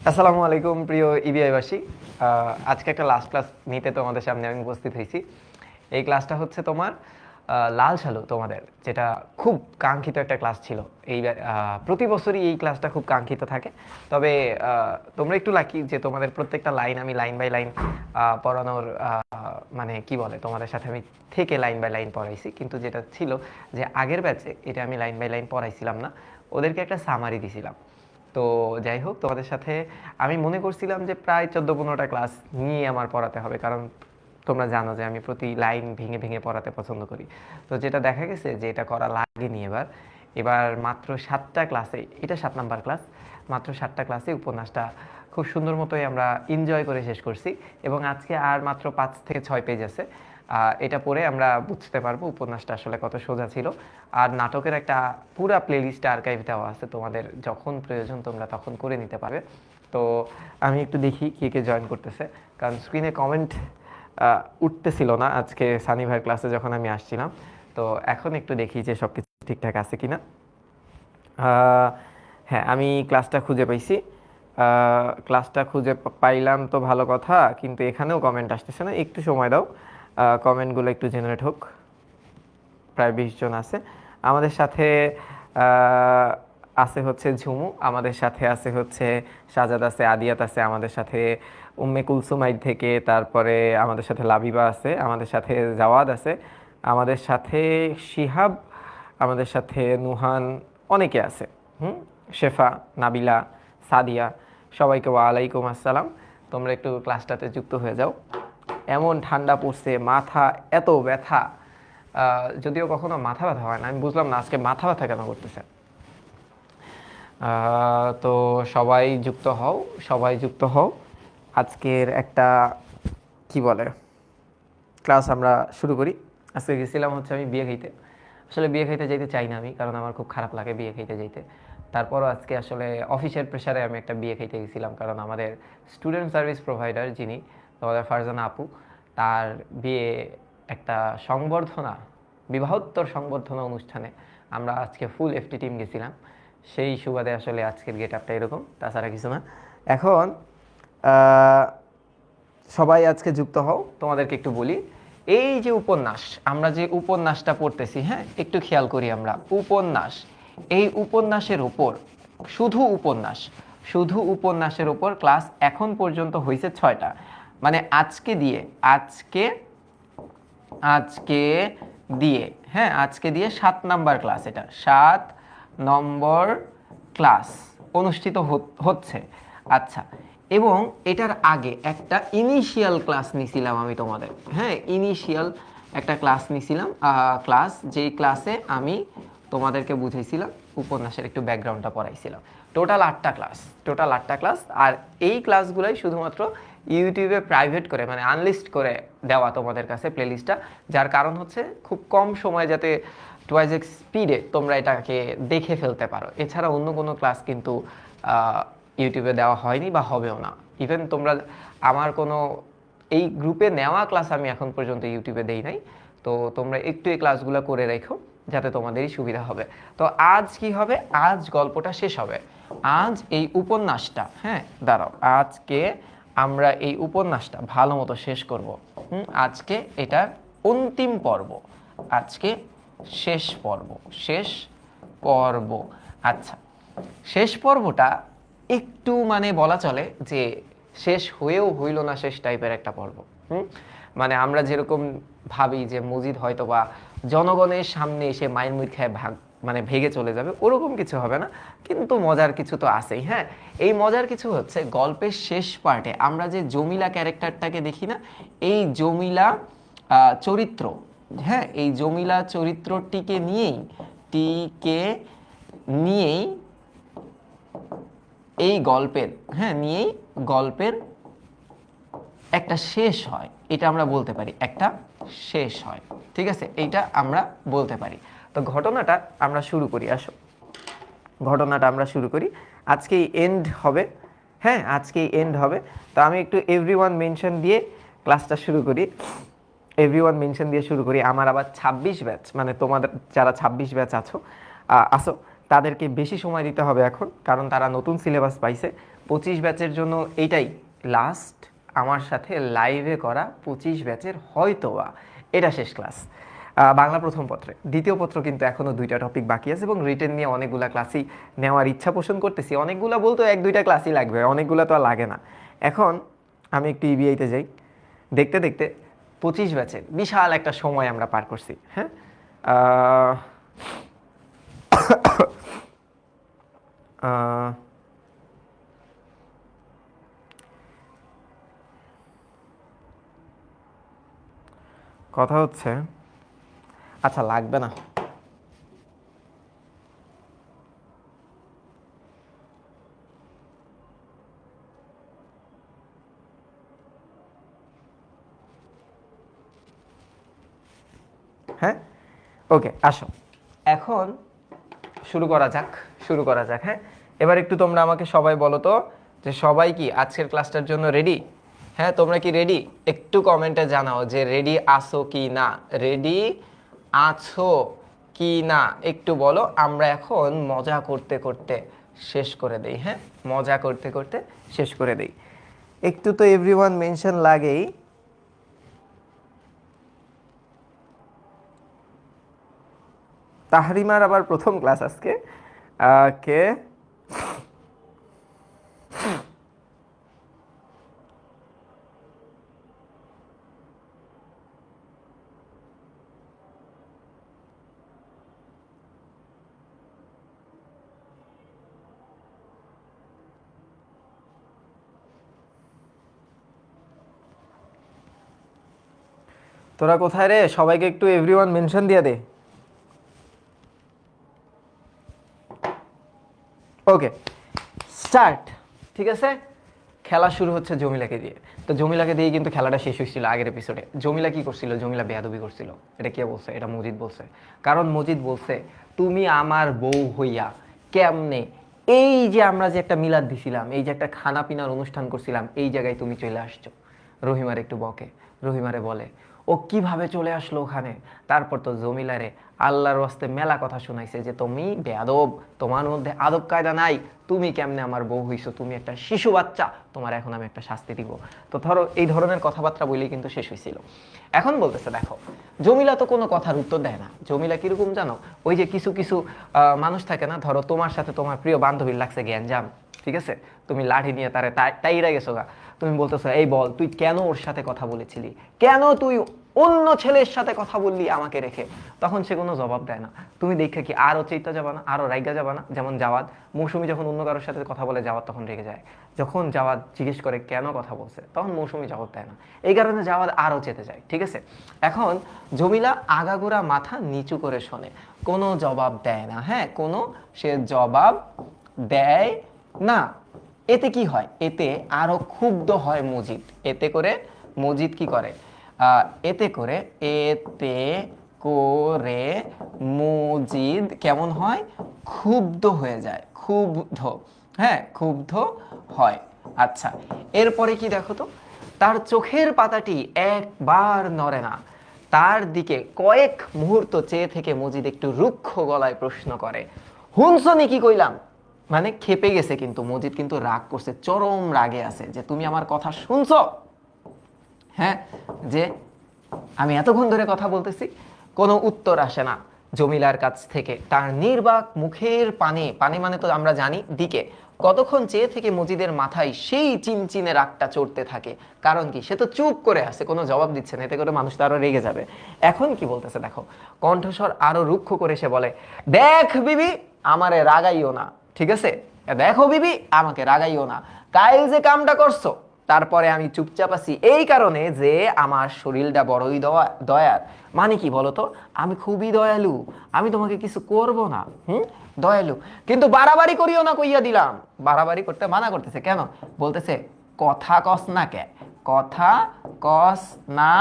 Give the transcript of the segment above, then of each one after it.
আসসালামু আলাইকুম প্রিয় ইবিআইবাসী। আজকে একটা লাস্ট ক্লাস নিতে তোমাদের সামনে আমি উপস্থিত হয়েছি। এই ক্লাসটা হচ্ছে তোমার লাল সালু তোমাদের, যেটা খুব কাঙ্ক্ষিত একটা ক্লাস ছিল। এই প্রতি বছরই এই ক্লাসটা খুব কাঙ্ক্ষিত থাকে। তবে তোমরা একটু লাকি যে তোমাদের প্রত্যেকটা লাইন আমি লাইন বাই লাইন পড়ানোর মানে কি বলে তোমাদের সাথে আমি থেকে লাইন বাই লাইন পড়াইছি। কিন্তু যেটা ছিল যে আগের ব্যাচে এটা আমি লাইন বাই লাইন পড়াইছিলাম না, ওদেরকে একটা সামারি দিছিলাম। তো যাই হোক, তোমাদের সাথে আমি মনে করছিলাম যে প্রায় 14-15টা ক্লাস নিয়ে আমার পড়াতে হবে, কারণ তোমরা জানো যে আমি প্রতি লাইন ভেঙে ভেঙে পড়াতে পছন্দ করি। তো যেটা দেখা গেছে যে এটা করা লাগেনি। এবার এবার মাত্র 7টা ক্লাসে, এটা 7 নাম্বার ক্লাস, মাত্র 7টা ক্লাসে উপন্যাসটা খুব সুন্দর মতোই আমরা এনজয় করে শেষ করছি। এবং আজকে আর মাত্র 5 থেকে 6 পেজ আছে। এটা পড়ে আমরা বুঝতে পারবো উপন্যাসটা আসলে কত সোজা ছিল। আর নাটকের একটা পুরা প্লেলিস্ট আর্কাইভ দেওয়া আছে, তোমাদের যখন প্রয়োজন তোমরা তখন করে নিতে পারবে। তো আমি একটু দেখি কে কে জয়েন করতেছে, কারণ স্ক্রিনে কমেন্ট উঠতেছিল না আজকে সানি ভাইয়ের ক্লাসে যখন আমি আসছিলাম। তো এখন একটু দেখি যে সব কিছু ঠিকঠাক আছে কিনা। হ্যাঁ, আমি ক্লাসটা খুঁজে পাইছি। ক্লাসটা খুঁজে পাইলাম তো ভালো কথা, কিন্তু এখানেও কমেন্ট আসতেছে না। একটু সময় দাও, কমেন্টগুলো একটু জেনারেট হোক। প্রায় 20 জন আছে আমাদের সাথে। আছে হচ্ছে ঝুমু, আমাদের সাথে আছে হচ্ছে সাজাদ, আছে আদিয়াত, আছে আমাদের সাথে উম্মে কুলসুমাইদ থেকে, তারপরে আমাদের সাথে লাবিবা আছে, আমাদের সাথে জাওয়াদ আছে, আমাদের সাথে শিহাব, আমাদের সাথে নুহান, অনেকে আছে। শেফা, নাবিলা, সাদিয়া, সবাইকে ওয়ালাইকুম আসসালাম। তোমরা একটু ক্লাসটাতে যুক্ত হয়ে যাও। এমন ঠান্ডা পড়ছে, মাথা এত ব্যথা। যদিও কখনো মাথা ব্যথা হয় না, আমি বুঝলাম না আজকে মাথা ব্যথা কেন করতেছে। তো সবাই যুক্ত হও, সবাই যুক্ত হও। আজকের একটা কি বলে ক্লাস আমরা শুরু করি। আজকে গেছিলাম হচ্ছে আমি বিয়ে খাইতে। আসলে বিয়ে খাইতে যাইতে চাই না আমি, কারণ আমার খুব খারাপ লাগে বিয়ে খাইতে যাইতে। তারপরও আজকে আসলে অফিসের প্রেশারে আমি একটা বিয়ে খাইতে গেছিলাম, কারণ আমাদের স্টুডেন্ট সার্ভিস প্রোভাইডার যিনি, আমাদের ফারজানা আপু, তার বিয়ে একটা সংবর্ধনা, বিবাহোত্তর সংবর্ধনা অনুষ্ঠানে আমরা আজকে ফুল এফটি টিম গেছিলাম। সেই সুবাদে আসলে আজকের গেট আপটা এরকম, তাছাড়া কিছু না। এখন সবাই আজকে যুক্ত হও। তোমাদেরকে একটু বলি, এই যে উপন্যাস, আমরা যে উপন্যাসটা পড়তেছি, হ্যাঁ একটু খেয়াল করি আমরা। উপন্যাস, এই উপন্যাসের উপর, শুধু উপন্যাস, শুধু উপন্যাসের উপর ক্লাস এখন পর্যন্ত হয়েছে 6টা। মানে আজকে দিয়ে, আজকে আজকে দিয়ে, হ্যাঁ আজকে দিয়ে 7 নাম্বার ক্লাস, এটা 7 নম্বর ক্লাস অনুষ্ঠিত হচ্ছে। আচ্ছা, এবং এটার আগে একটা ইনিশিয়াল ক্লাস নিছিলাম আমি তোমাদের, হ্যাঁ ইনিশিয়াল একটা ক্লাস নিছিলাম। ক্লাস, যেই ক্লাসে আমি তোমাদেরকে বুঝাইছিলাম উপন্যাসের একটু ব্যাকগ্রাউন্ডটা পড়াইছিলাম। টোটাল 8টা ক্লাস, টোটাল 8টা ক্লাস। আর এই ক্লাসগুলোই শুধুমাত্র ইউটিউবে প্রাইভেট করে, মানে আনলিস্ট করে দেওয়া তোমাদের কাছে প্লেলিস্টটা। যার কারণ হচ্ছে খুব কম সময় যাতে টুয়াইজ এক্স স্পিডে তোমরা এটাকে দেখে ফেলতে পারো। এছাড়া অন্য কোনো ক্লাস কিন্তু ইউটিউবে দেওয়া হয়নি বা হবেও না। ইভেন তোমরা আমার কোনো এই গ্রুপে নেওয়া ক্লাস আমি এখন পর্যন্ত ইউটিউবে দেই নাই। তো তোমরা একটু এই ক্লাসগুলো করে রেখো, যাতে তোমাদেরই সুবিধা হবে। তো আজ কি হবে, আজ গল্পটা শেষ হবে। আজ এই উপন্যাসটা, হ্যাঁ দাঁড়াও, আজকে আমরা এই উপন্যাসটা ভালো মতো শেষ করব। আজকে এটার অন্তিম পর্ব, আজকে শেষ পর্ব, শেষ পর্ব। আচ্ছা, শেষ পর্বটা একটু মানে বলা চলে যে শেষ হয়েও হইল না শেষ টাইপের একটা পর্ব। মানে আমরা যেরকম ভাবি যে মজিদ হয়তো বা জনগণের সামনে এসে মায়ের মুখ খায় মানে ভেগে চলে যাবে, ওরকম কিছু হবে না। কিন্তু মজার কিছু তো আছেই। হ্যাঁ, এই মজার কিছু হচ্ছে গল্পের শেষ পার্টে আমরা যে জমিলা ক্যারেক্টারটাকে দেখি না, এই জমিলা চরিত্র, হ্যাঁ এই জমিলা চরিত্রটিকে নিয়েই, টিকে নিয়েই এই গল্পের, হ্যাঁ নিয়েই গল্পের একটা শেষ হয়, এটা আমরা বলতে পারি, একটা শেষ হয়। ঠিক আছে, এইটা আমরা বলতে পারি। তো ঘটনাটা আমরা শুরু করি, আসো ঘটনাটা আমরা শুরু করি। আজকেই এন্ড হবে, হ্যাঁ আজকেই এন্ড হবে। তো আমি একটু এভরিওয়ান মেনশন দিয়ে ক্লাসটা শুরু করি, এভরিওয়ান মেনশন দিয়ে শুরু করি। আমার আবার 26 ব্যাচ, মানে তোমাদের যারা 26 ব্যাচ আছো আসো, তাদেরকে বেশি সময় দিতে হবে এখন, কারণ তারা নতুন সিলেবাস পাইছে। 25 ব্যাচের জন্য এইটাই লাস্ট আমার সাথে লাইভে করা 25 ব্যাচের হয়তোবা এটা শেষ ক্লাস। বাংলা প্রথম পত্রে, দ্বিতীয় পত্র কিন্তু এখনও 2টা টপিক বাকি আছে এবং রিটেন নিয়ে অনেকগুলা ক্লাসই নেওয়ার ইচ্ছা পোষণ করতেছি। অনেকগুলা বলতো 1-2টা ক্লাসই লাগবে, অনেকগুলা তো আর লাগে না। এখন আমি একটু ইবিআইতে যাই, দেখতে দেখতে 25 ব্যাচের বিশাল একটা সময় আমরা পার করছি। হ্যাঁ, কথা হচ্ছে, আচ্ছা লাগবে না, হ্যাঁ ওকে আসো এখন শুরু করা যাক, শুরু করা যাক। হ্যাঁ, এবার একটু তোমরা আমাকে সবাই বলো তো যে সবাই কি আজকের ক্লাসটার জন্য রেডি? হ্যাঁ, তোমরা কি রেডি? একটু কমেন্টে জানাও যে রেডি আছো কি না, রেডি আছো কি না একটু বলো। আমরা এখন মজা করতে করতে শেষ করে দেই। হ্যাঁ, মজা করতে করতে শেষ করে দেই। একটু তো এভরিওয়ান মেনশন লাগেই। তাহরিমার আবার প্রথম ক্লাস আজকে। কে? তোরা কোথায় রে? সবাইকে একটু এভরিওয়ান মেনশন দিয়ে দে। Okay start. ঠিক আছে, খেলা শুরু হচ্ছে জমিলাকে দিয়ে। তো জমিলাকে দিয়ে কিন্তু খেলাটা শেষ হয়েছিল আগের এপিসোডে। জমিলা কি করছিল? জমিলা বেয়াদবি করছিল। এটা কে বলছে? এটা মজিদ বলছে। কারণ মজিদ বলছে তুমি আমার বউ হইয়া কেমনে এই যে আমরা যে একটা মিলাদ দিছিলাম, এই যে একটা খানা পিনার অনুষ্ঠান করছিলাম, এই জায়গায় তুমি চলে আসছো। রহিমার একটু বকে, রহিমারে বলে ও কিভাবে চলে আসলো ওখানে। তারপর তো জমিলারে আল্লাহর ওয়াস্তে মেলা কথা শোনাইছে যে তুমি বেয়াদব, তোমার মধ্যে আদব কায়দা নাই, তুমি কেমনে আমার বউ হইছো, তুমি একটা শিশু বাচ্চা, তোমার এখন আমি একটা শাস্তি দিব। তো ধরো এই ধরনের কথাবার্তা বলেই কিন্তু শেষ হয়েছিল। এখন বলতেছে দেখো জমিলা তো কোনো কথার উত্তর দেয় না। জমিলা কিরকম জানো? ওই যে কিছু কিছু মানুষ থাকে না, ধরো তোমার সাথে তোমার প্রিয় বান্ধবীর লাগছে গ্যাঞ্জাম, ঠিক আছে, তুমি লাঠি নিয়ে তারে টাইরা গেছো গা, তুমি বলতেছো এই বল তুই কেন ওর সাথে কথা বলেছিলি, কেন তুই অন্য ছেলের সাথে কথা বললি আমাকে রেখে। তখন সে কোনো জবাব দেয় না। তুমি দেখে কি আরো চেইতা যাবা না, আরো রাইগা যাবা না? যেমন জাওয়াদ, মৌসুমী যখন অন্য কারোর সাথে কথা বলে জাওয়াদ তখন রেগে যায়। যখন জাওয়াদ জিজ্ঞেস করে কেন কথা বলছে, তখন মৌসুমী জবাব দেয় না। এই কারণে জাওয়াদ আরো চেতে যায়। ঠিক আছে, এখন জমিলা আগাগোড়া মাথা নিচু করে শোনে, কোনো জবাব দেয় না। হ্যাঁ, কোনো সে জবাব দেয় না। এতে কি হয়? এতে আরো ক্ষুব্ধ হয় মজিদ। এতে করে মজিদ কি করে? এতে করে মজিদ কেমন হয়? ক্ষুব্ধ হয়ে যায়, ক্ষুব্ধ। হ্যাঁ, ক্ষুব্ধ হয়। আচ্ছা, এরপরে কি দেখো তো, তার চোখের পাতাটি একবার নড়ে না। তার দিকে কয়েক মুহূর্ত চেয়ে থেকে মজিদ একটু রুক্ষ গলায় প্রশ্ন করে, হুনসনি কি কইলাম? মানে খেপে গেছে কিন্তু মজিদ, কিন্তু রাগ করছে, চরম রাগে আছে যে তুমি আমার কথা শুনছো? হ্যাঁ, যে আমি এতক্ষণ ধরে কথা বলতেছি, কোনো উত্তর আসে না জমিলার কাছ থেকে। তার নির্বাক মুখের পানে, পানে মানে তো আমরা জানি দিকে, কতক্ষণ চেয়ে থেকে মজিদের মাথায় সেই চিনচিনে রাগটা চড়তে থাকে। কারণ কি? সে তো চুপ করে আছে, কোনো জবাব দিচ্ছে না, এতে করে মানুষ তো আরো রেগে যাবে। এখন কি বলতেছে দেখো, কণ্ঠস্বর আরো রুক্ষ করে সে বলে, দেখ বিবি, আমারে রাগাইও না, ঠিক আছে? দেখো বিবি, আমাকে রাগাইও না। কাল যে কামটা করছো, তারপরে আমি চুপচাপ আছি এই কারণে যে আমার শরীরটা বড়ই দয়ার। মানে কি বলতো? আমি খুবই দয়ালু, আমি তোমাকে কিছু করব না। দয়ালু, কিন্তু বাড়াবাড়ি করিও না কইয়া দিলাম। বাড়াবাড়ি করতে মানা করতেছে কেন? বলতেছে কথা কস না কেন, কথা কস না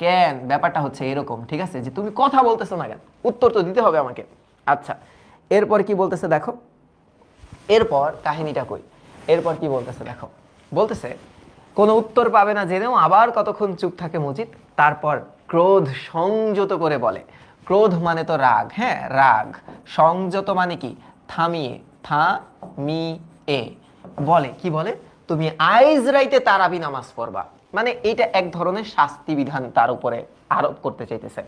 কেন। ব্যাপারটা হচ্ছে এরকম, ঠিক আছে, যে তুমি কথা বলতেছো না কেন, উত্তর তো দিতে হবে আমাকে। আচ্ছা, এরপর কি বলতেছে দেখো, এরপর কাহিনীটা কই। এরপর কি বলতেছে দেখো, বলতেছে কোনো উত্তর পাবে না জেনেও আবার কতক্ষণ চুপ থাকে মজিদ। তারপর ক্রোধ সংযত করে বলে, ক্রোধ মানে তো রাগ, হ্যাঁ রাগ, সংযত মানে কি? থামিয়ে, এ বলে কি বলে, তুমি আইজ রাইতে তারাবি নামাজ পড়বা। মানে এটা এক ধরনের শাস্তি বিধান তার উপরে আরোপ করতে চাইতেছে।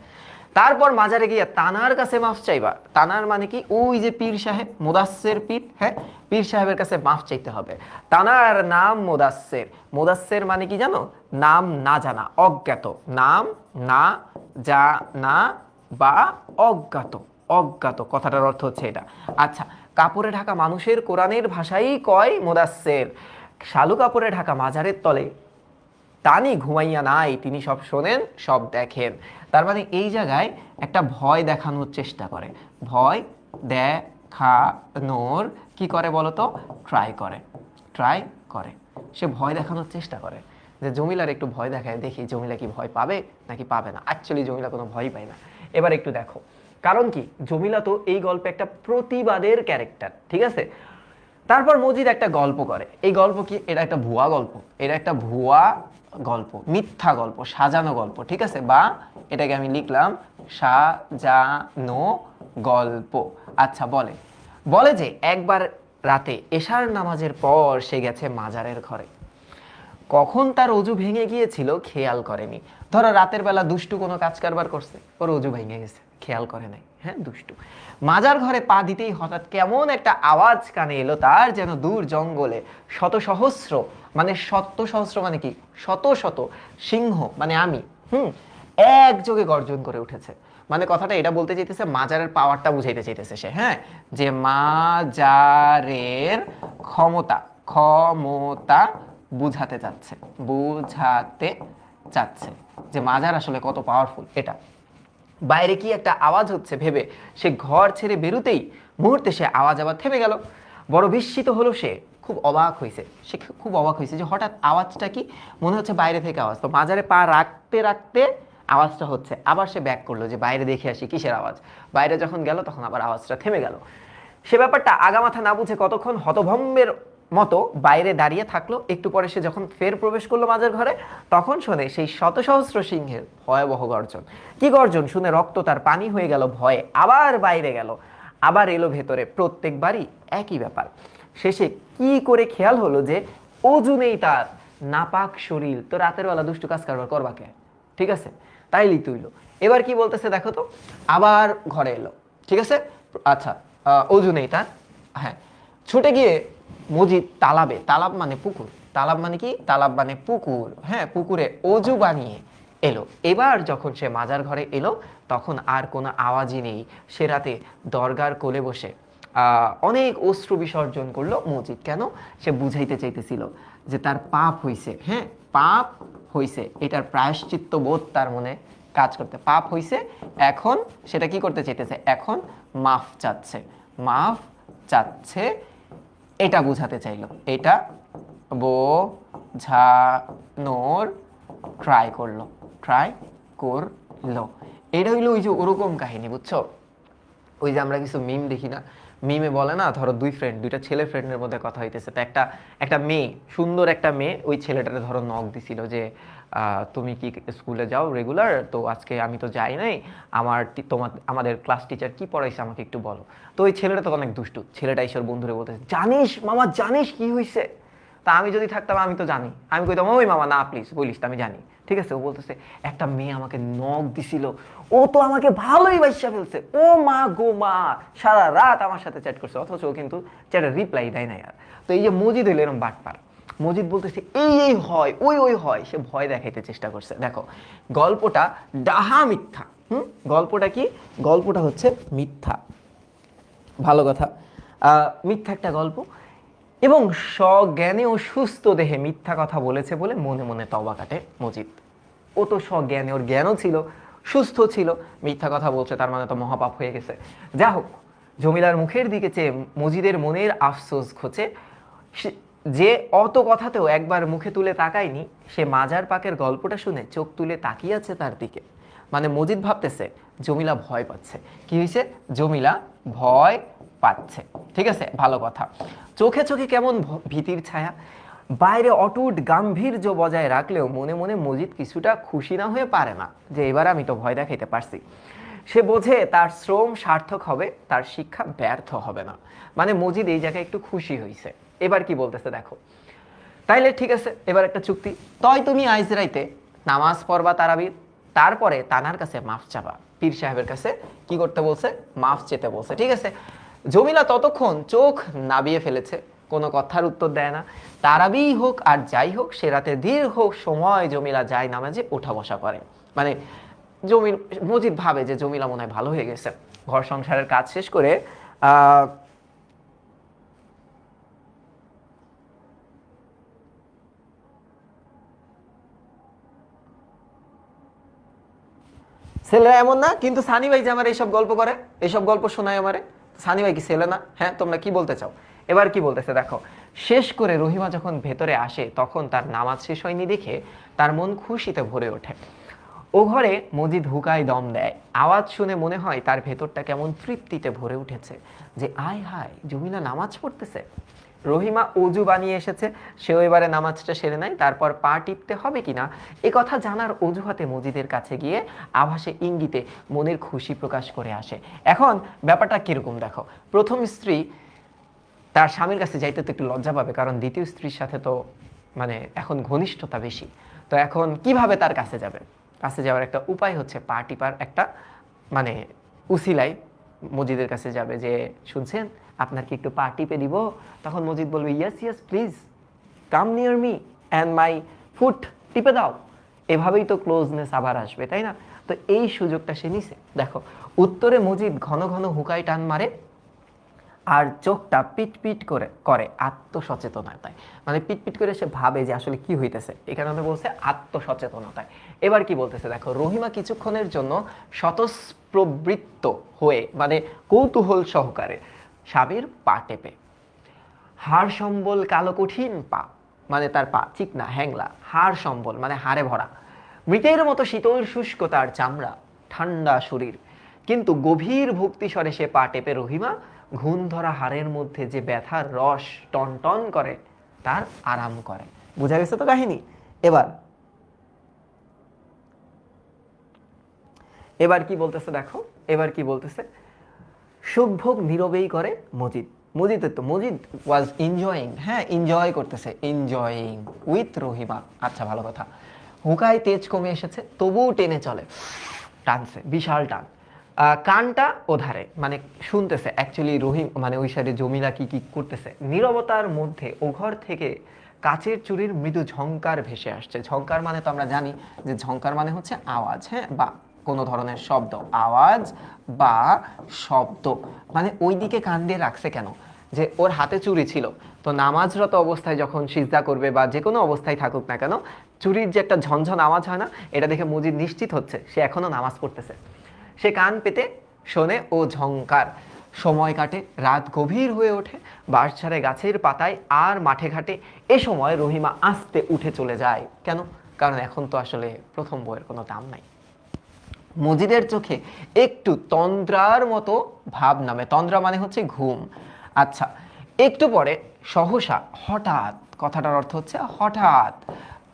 তারপর মাজারে গিয়ে তানার কাছে মাফ চাইবা। তানার মানে কি, ওই যে পীর সাহেব, মুদাসসির পীর, হ্যাঁ, পীর সাহেবের কাছে মাফ চাইতে হবে। তানার নাম মুদাসসির। মুদাসসির মানে কি জানো, নাম না জানা, অজ্ঞাত। নাম না জানা বা অজ্ঞাত, অজ্ঞাত কথাটার অর্থ হচ্ছে এটা। আচ্ছা, কাপড়ে ঢাকা মানুষের কোরআনের ভাষাই কয় মুদাসসির। শালু কাপড়ে ঢাকা মাজারের তলে তানি ঘুমাইয়া নাই, তিনি সব শোনেন সব দেখেন। তার মানে এই জায়গায় একটা ভয় দেখানোর চেষ্টা করে। ভয় দেখানোর কি করে বলতো, ট্রাই করে, ট্রাই করে। সে ভয় দেখানোর চেষ্টা করে যে জমিলার একটু ভয় দেখায়, দেখি জমিলা কি ভয় পাবে নাকি পাবে না। অ্যাকচুয়ালি জমিলা কোনো ভয় পায় না। এবার একটু দেখো, কারণ কি, জমিলা তো এই গল্পে একটা প্রতিবাদের ক্যারেক্টার, ঠিক আছে। তারপর মজিদ একটা গল্প করে। এই গল্প কি, এটা একটা ভুয়া গল্প, এটা একটা ভুয়া গল্প, মিথ্যা গল্প, সাজানো গল্প, ঠিক আছে। বা এটাকে আমি লিখলাম সাজানো গল্প। আচ্ছা, বলে বলে যে একবার রাতে এশার নামাজের পর সে গেছে মাজারের ঘরে। কখন তার অজু ভেঙে গিয়েছিল খেয়াল করেনি। ধরো রাতের বেলা দুষ্টু কোনো কাজ কারবার করছে, ওর অজু ভেঙে গেছে, খেয়াল করে নাই, হ্যাঁ, দুষ্টু। মাজার ঘরে পা দিতেই হঠাৎ কেমন একটা আওয়াজ কানে এলো তার, যেন দূর জঙ্গলে শত সহস্র, মানে শত সহস্র মানে কি, শত শত সিংহ, মানে আমি, একযোগে গর্জন করে উঠেছে। মানে কথাটা এটা বলতে চাইতেছে, মাজারের পাওয়ারটা বুঝাইতে চাইতেছে সে, হ্যাঁ, যে মাজারের ক্ষমতা, ক্ষমতা বুঝাতে চাচ্ছে, বুঝাতে চাচ্ছে যে মাজার আসলে কত পাওয়ারফুল। এটা বাইরে কি একটা আওয়াজ হচ্ছে ভেবে সে ঘর ছেড়ে বেরোতেই মুহূর্তে সে আওয়াজ আবার থেমে গেল। বড় বিস্মিত হলো সে, খুব অবাক হয়েছে সে, খুব অবাক হয়েছে যে হঠাৎ আওয়াজটা কি, মনে হচ্ছে বাইরে থেকে আওয়াজ। তো মাজারে পা রাখতে রাখতে আওয়াজটা হচ্ছে। আবার সে ব্যাক করলো যে বাইরে দেখে আসি কিসের আওয়াজ। বাইরে যখন গেল তখন আবার আওয়াজটা থেমে গেল। সে ব্যাপারটা আগামাথা না বুঝে কতক্ষণ হতভম্বের মতো বাইরে দাঁড়িয়ে থাকলো। একটু পরে সে যখন ফের প্রবেশ করলো মাজার ঘরে, তখন শোনে সেই শত সহস্র সিংহের ভয়াবহ গর্জন। কি গর্জন শুনে রক্ত তার পানি হয়ে গেল ভয়ে। আবার বাইরে গেল, আবার এলো ভেতরে, প্রত্যেকবারই একই ব্যাপার। শেষে কি করে খেয়াল হলো যে অজু নেই তার, নাপাক শরীর। তো রাতের বেলা দুষ্টু কাজ কারবার করবা কে, ঠিক আছে, তাইলেই তুইল। এবার কি বলতেছে দেখো তো, আবার ঘরে এলো, ঠিক আছে। আচ্ছা, অজু নেই তার, হ্যাঁ। ছুটে গিয়ে মজিদ তালাবে, তালাব মানে পুকুর, তালাব মানে কি, তালাব মানে পুকুর, হ্যাঁ, পুকুরে অজু বানিয়ে এলো। এবার যখন সে মাজার ঘরে এলো তখন আর কোনো আওয়াজই নেই। সে রাতে দরগার কোলে বসে অনেক অশ্রু বিসর্জন করলো মজিদ। কেন, সে বুঝাইতে চাইতেছিল যে তার পাপ হইছে, হ্যাঁ, পাপ হইছে, এটার প্রায়শ্চিত্ত বোধ তার মনে কাজ করতে। পাপ হইছে, এখন সেটা কি করতে চাইতেছে, এখন মাফ চাচ্ছে, মাফ চাচ্ছে, এটা বুঝাতে চাইলো, এটা বোঝানোর ট্রাই করলো, ট্রাই করলো। এটা হইলো ওই যে ওরকম কাহিনী, বুঝছো। ওই যে আমরা কিছু মিম দেখি না, মিমে বলে না, ধরো দুইটা ছেলে ফ্রেন্ডের মধ্যে কথা হইতেছে, তো একটা মেয়ে, সুন্দর একটা মেয়ে ওই ছেলেটারে ধরো নক দিছিল যে তুমি কি স্কুলে যাও রেগুলার, তো আজকে আমি তো যাই নাই, আমাদের ক্লাস টিচার কি পড়াইছে আমাকে একটু বলো। তো ওই ছেলেটা তো অনেক দুষ্টু, ছেলেটা ঈশ্বর বন্ধুরে বলতেছে, জানিস মামা, জানিস কি হয়েছে। তা আমি যদি থাকতাম আমি তো জানি, আমি কইতাম ওই মামা না প্লিজ বলিস, আমি জানি, ঠিক আছে। ও বলতেছে একটা মেয়ে আমাকে নক দিছিল, ও তো আমাকে ভালোই বাইসা ফেলছে, ও মা গো মা, সারা রাত আমার সাথে চ্যাট করছে, অথচ ও কিন্তু চ্যাটের রিপ্লাই দেয় না আর। তো এই যে মজিদ হইলো এরকম বাটপার। মজিদ বলতেছে এই হয়, ওই হয়, সে ভয় দেখাইতে চেষ্টা করছে। দেখো গল্পটা ডাহা মিথ্যা, গল্পটা কি, গল্পটা হচ্ছে মিথ্যা, ভালো কথা, মিথ্যা একটা গল্প। এবং সজ্ঞানে ও সুস্থ দেহে মিথ্যা কথা বলেছে বলে মনে মনে তওবা কাটে মজিদ। ও তো সজ্ঞানে, ওর জ্ঞানও ছিল, সুস্থ ছিল, মিথ্যা কথা বলছে, তার মানে তো মহাপাপ হয়ে গেছে। যা হোক, জমিলার মুখের দিকে চেয়ে মজিদের মনের আফসোস ঘোচে। যে অত কথাতেও একবার মুখে তুলে তাকায়নি, সে মাজার পাকের গল্পটা শুনে চোখ তুলে তাকিয়ে আছে তার দিকে। মানে মজিদ ভাবতেছে জমিলা ভয় পাচ্ছে। কি হয়েছে, জমিলা ভয় পাচ্ছে, ঠিক আছে, ভালো কথা। চোখে চোখে কেমন ভীতির ছায়া। বাইরে অটুট গাম্ভীর্য বজায় রাখলেও মনে মনে মজিদ কিছুটা খুশি না হয়ে পারে না যে এবার আমি তো ভয় দেখাইতে পারছি। সে বোঝে তার শ্রম সার্থক হবে, তার শিক্ষা ব্যর্থ হবে না। মানে মজিদ এই জায়গায় একটু খুশি হয়েছে। এবার কি বলতেছে দেখো, তাইলে ঠিক আছে, এবার একটা চুক্তি, তয় তুমি আইজ রাইতে নামাজ পড়বা তারাবির, তারপরে তানার কাছে মাফ চাবা। পীর সাহেবের কাছে কি করতে বলছে? মাফ চেতে বলছে। ঠিক আছে, জমিলা ততক্ষণ চোখ নাবিয়ে ফেলেছে, কোনো কথার উত্তর দেয় না। তারাবি হোক আর যাই হোক, সে রাতে দীর্ঘ সময় জমিলা যায় নামাজে ওঠা বসা করে। মানে মজিদ ভাবে যে জমিলা মনে হয় ভালো হয়ে গেছে। ঘর সংসারের কাজ শেষ করে ছেলেরা এমন না, কিন্তু সানি ভাই যে আমার এইসব গল্প করে, এইসব গল্প শোনায় আমারে, সানি ভাই কি ছেলে না? হ্যাঁ, তোমরা কি বলতে চাও? এবার কি বলতেছে দেখো, শেষ করে রহিমা যখন ভেতরে আসে তখন তার নামাজ শেষ হয়নি দেখে তার মন খুশিতে ভরে ওঠে। ও ঘরে মজিদ হুকায় দম দেয়। আওয়াজ শুনে মনে হয় তার ভেতরটা কেমন তৃপ্তিতে ভরে উঠেছে, যে আয় হায় জমিলা নামাজ পড়তেছে। রহিমা অজু বানিয়ে এসেছে, সেও এবারে নামাজটা সেরে নেয়। তারপর পা টিপতে হবে কিনা এ কথা জানার অজুহাতে মজিদের কাছে গিয়ে আভাসে ইঙ্গিতে মনের খুশি প্রকাশ করে আসে। এখন ব্যাপারটা কিরকম দেখো, প্রথম স্ত্রী তার স্বামীর কাছে যাইতে তো একটু লজ্জা পাবে, কারণ দ্বিতীয় স্ত্রীর সাথে তো মানে এখন ঘনিষ্ঠতা বেশি। তো এখন কিভাবে তার কাছে যাবে? কাছে যাওয়ার একটা উপায় হচ্ছে পা টিপার একটা মানে উসিলাই মজিদের কাছে যাবে, যে শুনছেন আপনার কি একটু পা টিপে দিব? তখন মজিদ বলবে yes yes please come near me and my foot টিপে দাও। এভাবেই তো ক্লোজনেস আবার আসবে, তাই না? তো এই সুযোগটা সে নিছে। দেখো, উত্তরে মজিদ ঘন ঘন হুকায় টান মারে আর চোখটা পিট পিট করে করে আত্মসচেতনতায়। মানে পিট পিট করে সে ভাবে যে আসলে কি হইতেছে, এখানে আমি বলছে আত্মসচেতনতায়। এবার কি বলতেছে দেখো, রহিমা কিছুক্ষণের জন্য স্বতঃপ্রবৃত্ত হয়ে মানে কৌতূহল সহকারে স্বামীর পা টেপে। হাড় সম্বল কালো কঠিন পা, মানে তার পা চিকনা হ্যাংলা, হাড় সম্বল মানে হাড়ে ভরা, মৃতের মতো শীতল শুষ্ক তার চামড়া, ঠান্ডা শরীর। কিন্তু গভীর ভক্তি স্বরে সে পা টেপে রহিমা ঘুণ ধরা হাড়ের মধ্যে যে ব্যথার রস টন টন করে তার আরাম করে। বুঝা গেছে তো কাহিনী? এবার এবার কি বলতেছে দেখো, এবার কি বলতেছে, সুখভোগ নীরবেই করে মজিদ। মজিদ ওয়াজ এনজয়িং, হ্যাঁ এনজয় করতেছে, এনজয়িং উইথ রহিমা। আচ্ছা ভালো কথা। হুকায় তেজ কমে এসেছে, তবুও টেনে চলে, টানছে বিশাল টান। কানটা ওধারে মানে শুনতেছে অ্যাকচুয়ালি রহিম মানে ওই সাইডে জমিলা কি কি করতেছে। নীরবতার মধ্যে ও ঘর থেকে কাচের চুরির মৃদু ঝংকার ভেসে আসছে। ঝংকার মানে তো আমরা জানি যে ঝংকার মানে হচ্ছে আওয়াজ, হ্যাঁ, বা কোনো ধরনের শব্দ, আওয়াজ বা শব্দ। মানে ওই দিকে কান দিয়ে রাখছে কেন? যে ওর হাতে চুরি ছিল, তো নামাজরত অবস্থায় যখন সিজদা করবে বা যে কোনো অবস্থায় থাকুক না কেন, চুরির যে একটা ঝনঝন আওয়াজ হয় না, এটা দেখে মজিদ নিশ্চিত হচ্ছে সে এখনো নামাজ পড়তেছে। সে কান পেতে শোনে ও ঝংকার। সময় কাটে, রাত গভীর হয়ে ওঠে, বাঁশ ঝাড়ে গাছের পাতায় আর মাঠে ঘাটে। এ সময় রহিমা আস্তে উঠে চলে যায়। কেন? কারণ এখন তো আসলে প্রথম বইয়ের কোনো দাম নাই। মজিদের চোখে একটু তন্দ্রার মতো ভাব নামে। তন্দ্রা মানে হচ্ছে ঘুম। আচ্ছা, একটু পরে সহসা হঠাৎ, কথাটার অর্থ হচ্ছে হঠাৎ,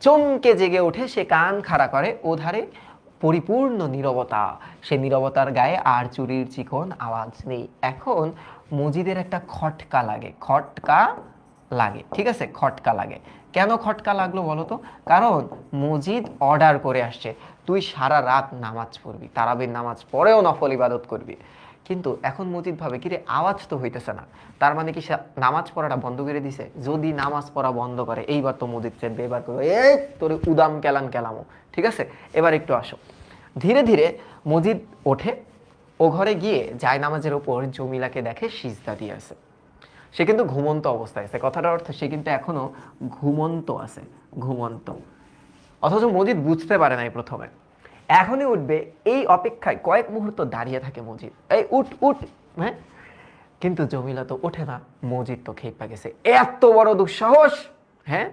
চমকে জেগে ওঠে। সে কান খাড়া করে, ওধারে পরিপূর্ণ নীরবতা। সে নীরবতার গায়ে আর চুরির চিকন আওয়াজ নেই। এখন মজিদের একটা খটকা লাগে, খটকা লাগে, ঠিক আছে, খটকা লাগে। কেন খটকা লাগলো বলো তো? কারণ মজিদ অর্ডার করে আসছে তুই সারা রাত নামাজ পড়বি, তারাবির নামাজ পড়েও নফল ইবাদত করবি। কিন্তু এখন মজিদ ভাবে কিরে আওয়াজ তো হইতেছে না, তার মানে কি সে নামাজ পড়াটা বন্ধ করে দিছে? যদি নামাজ পড়া বন্ধ করে এইবার তো মজিদ চেনবে, এবার করবে এই তোর উদাম কেলান কেলামো। ঠিক আছে, এবার একটু আসো। ধীরে ধীরে মজিদ ওঠে, ও ঘরে গিয়ে যায় নামাজের ওপর জমিলাকে দেখে সিজদা দিয়ে আছে। সে কিন্তু ঘুমন্ত অবস্থায় আছে, কথাটার অর্থ সে কিন্তু এখনো ঘুমন্ত আছে, ঘুমন্ত। অথচ মজিদ বুঝতে পারে নাই প্রথমে, এখনই উঠবে এই অপেক্ষায় কয়েক মুহূর্ত দাঁড়িয়ে থাকে মজিদ, এই উঠ উঠ, হ্যাঁ। কিন্তু জমিলা তো ওঠে না। মজিদ তো খেপে গেছে, এত বড় দুঃসাহস, হ্যাঁ,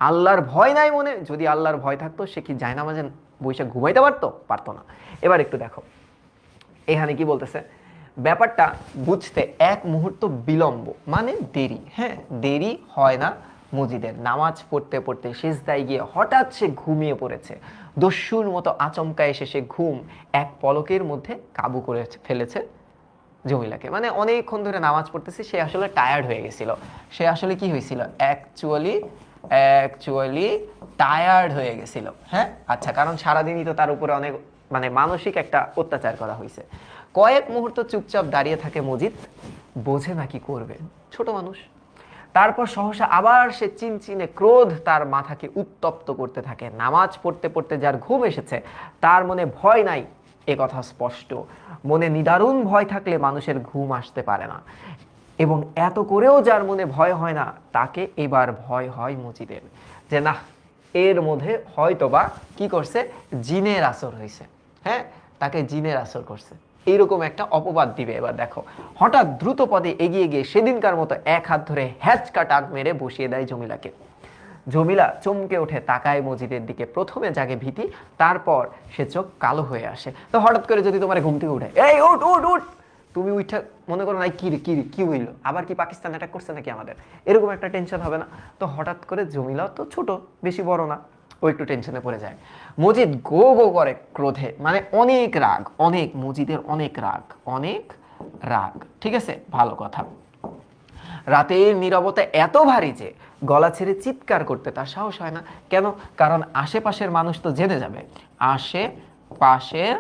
আল্লাহর ভয় নাই মনে? যদি আল্লাহর ভয় থাকতো সে কি জায়নামাজে বসে ঘুমাইতে পারতো? পারতো না। এবার একটু দেখো এখানে কি বলতেছে, ব্যাপারটা বুঝতে এক মুহূর্ত বিলম্ব মানে দেরি, হ্যাঁ, দেরি হয় না, মজিদের। নামাজ পড়তে পড়তে সিজদায় গিয়ে হঠাৎ সে ঘুমিয়ে পড়েছে। দস্যুর মতো আচমকা এসে সে ঘুম এক পলকের মধ্যে কাবু করে ফেলেছে জমিলাকে। মানে অনেকক্ষণ ধরে নামাজ পড়তেছে, সে আসলে টায়ার্ড হয়ে গেছিল। সে আসলে কি হয়েছিল, অ্যাকচুয়ালি টায়ার্ড হয়ে গেছিল। হ্যাঁ, আচ্ছা, কারণ সারাদিনই তো তার উপরে অনেক মানে মানসিক একটা অত্যাচার করা হয়েছে। কয়েক মুহূর্ত চুপচাপ দাঁড়িয়ে থাকে মজিদ, বোঝে না কি করবে, ছোট মানুষ। তারপর সহসা আবার সে চিনচিনে ক্রোধ তার মাথাকে উত্তপ্ত করতে থাকে। নামাজ পড়তে পড়তে যার ঘুম এসেছে তার মনে ভয় নাই, এ কথা স্পষ্ট। মনে নিদারুণ ভয় থাকলে মানুষের ঘুম আসতে পারে না, এবং এত করেও যার মনে ভয় হয় না তাকে এবার ভয় হয় মজিদের, যে না, এর মধ্যে হয়তোবা কি করছে, জিনের আসর হয়েছে। হ্যাঁ, তাকে জিনের আসর করছে, এইরকম একটা অপবাদ দিবে। এবার দেখো, হঠাৎ দ্রুত পদে এগিয়ে গিয়ে সেদিনকার মতো এক হাত ধরে হ্যাচকা টান মেরে বসিয়ে দেয় জমিলাকে। জমিলা চমকে ওঠে, তাকায় মজিদের দিকে। প্রথমে জাগে ভীতি, তারপর সে চোখ কালো হয়ে আসে। তো হঠাৎ করে যদি তোমার ঘুম থেকে উঠে, এই উঠ উঠ উঠ, তুমি উঠা মনে করো নাই কি হইলো, আবার কি পাকিস্তান অ্যাটাক করছে নাকি আমাদের, এরকম একটা টেনশন হবে না? তো হঠাৎ করে জমিলাও তো ছোট, বেশি বড় না, ও একটু টেনশনে পড়ে যায়। মজিদ গো গো করে ক্রোধে, মানে অনেক রাগ, মজিদের অনেক রাগ। ঠিক আছে, ভালো কথা। রাতের নীরবতা এত ভারী যে গলা ছেড়ে চিৎকার করতে তার সাহস হয় না। কেন? কারণ আশেপাশের মানুষ তো জেনে যাবে, আশেপাশের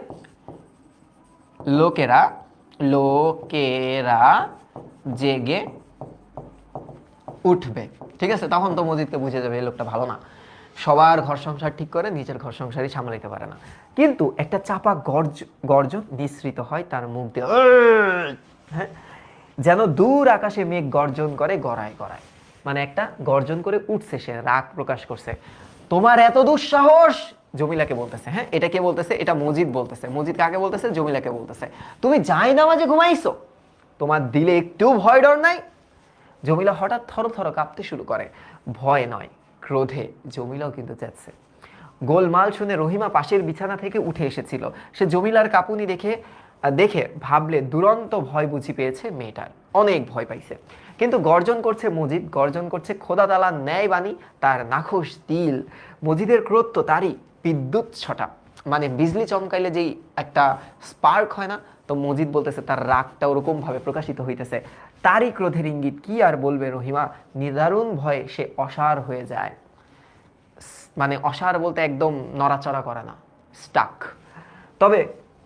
লোকেরা জেগে উঠবে। ঠিক আছে, তখন তো মজিদকে বুঝে যাবে এই লোকটা ভালো না, সবার ঘর সংসার ঠিক করে নিজের ঘর সংসারই সামলাইতে পারে না। কিন্তু একটা চাপা গর্জন নিঃসৃত হয় তার মুখ দিয়ে, হ্যাঁ, যেন দূর আকাশে মেঘ গর্জন করে গড়ায় গড়ায়। মানে একটা গর্জন করে উঠছে, সে রাগ প্রকাশ করছে। তোমার এত দুঃসাহস, জমিলাকে বলতেছে। হ্যাঁ, এটা কে বলতেছে? এটা মজিদ বলতেছে। মজিদ কাকে বলতেছে? জমিলাকে বলতেছে। তুমি যাই নামাজে ঘুমাইছো, তোমার দিলে একটু ভয় ডর নাই? জমিলা হঠাৎ থরথর কাঁপতে শুরু করে। ভয় নয়, ক্রোধে। জমিলাও কিন্তু চেঁচছে। গোলমাল শুনে রহিমা পাশের বিছানা থেকে উঠে এসেছিল। সে জমিলার কাঁপুনি দেখে ভাবলে দুরন্ত ভয় বুঝি পেয়েছে মেয়েটার, অনেক ভয় পাইছে। কিন্তু গর্জন করছে মজিদ, গর্জন করছে খোদা তাআলার ন্যায় বাণী, তার নাখোশ তিল। মজিদের ক্রোধ তো তারই বিদ্যুৎ ছটা, মানে বিজলি চমকাইলে যেই একটা স্পার্ক হয় না, তো মজিদ বলতেছে তার রাগটা ওরকম ভাবে প্রকাশিত হইতেছে। তারই ক্রোধের ইঙ্গিত। কি আর বলবে রহিমা, নিদারুণ ভয়ে সে অসাড় হয়ে যায়। মানে অসাড় বলতে একদম নড়াচড়া করে না, স্টাক। তবে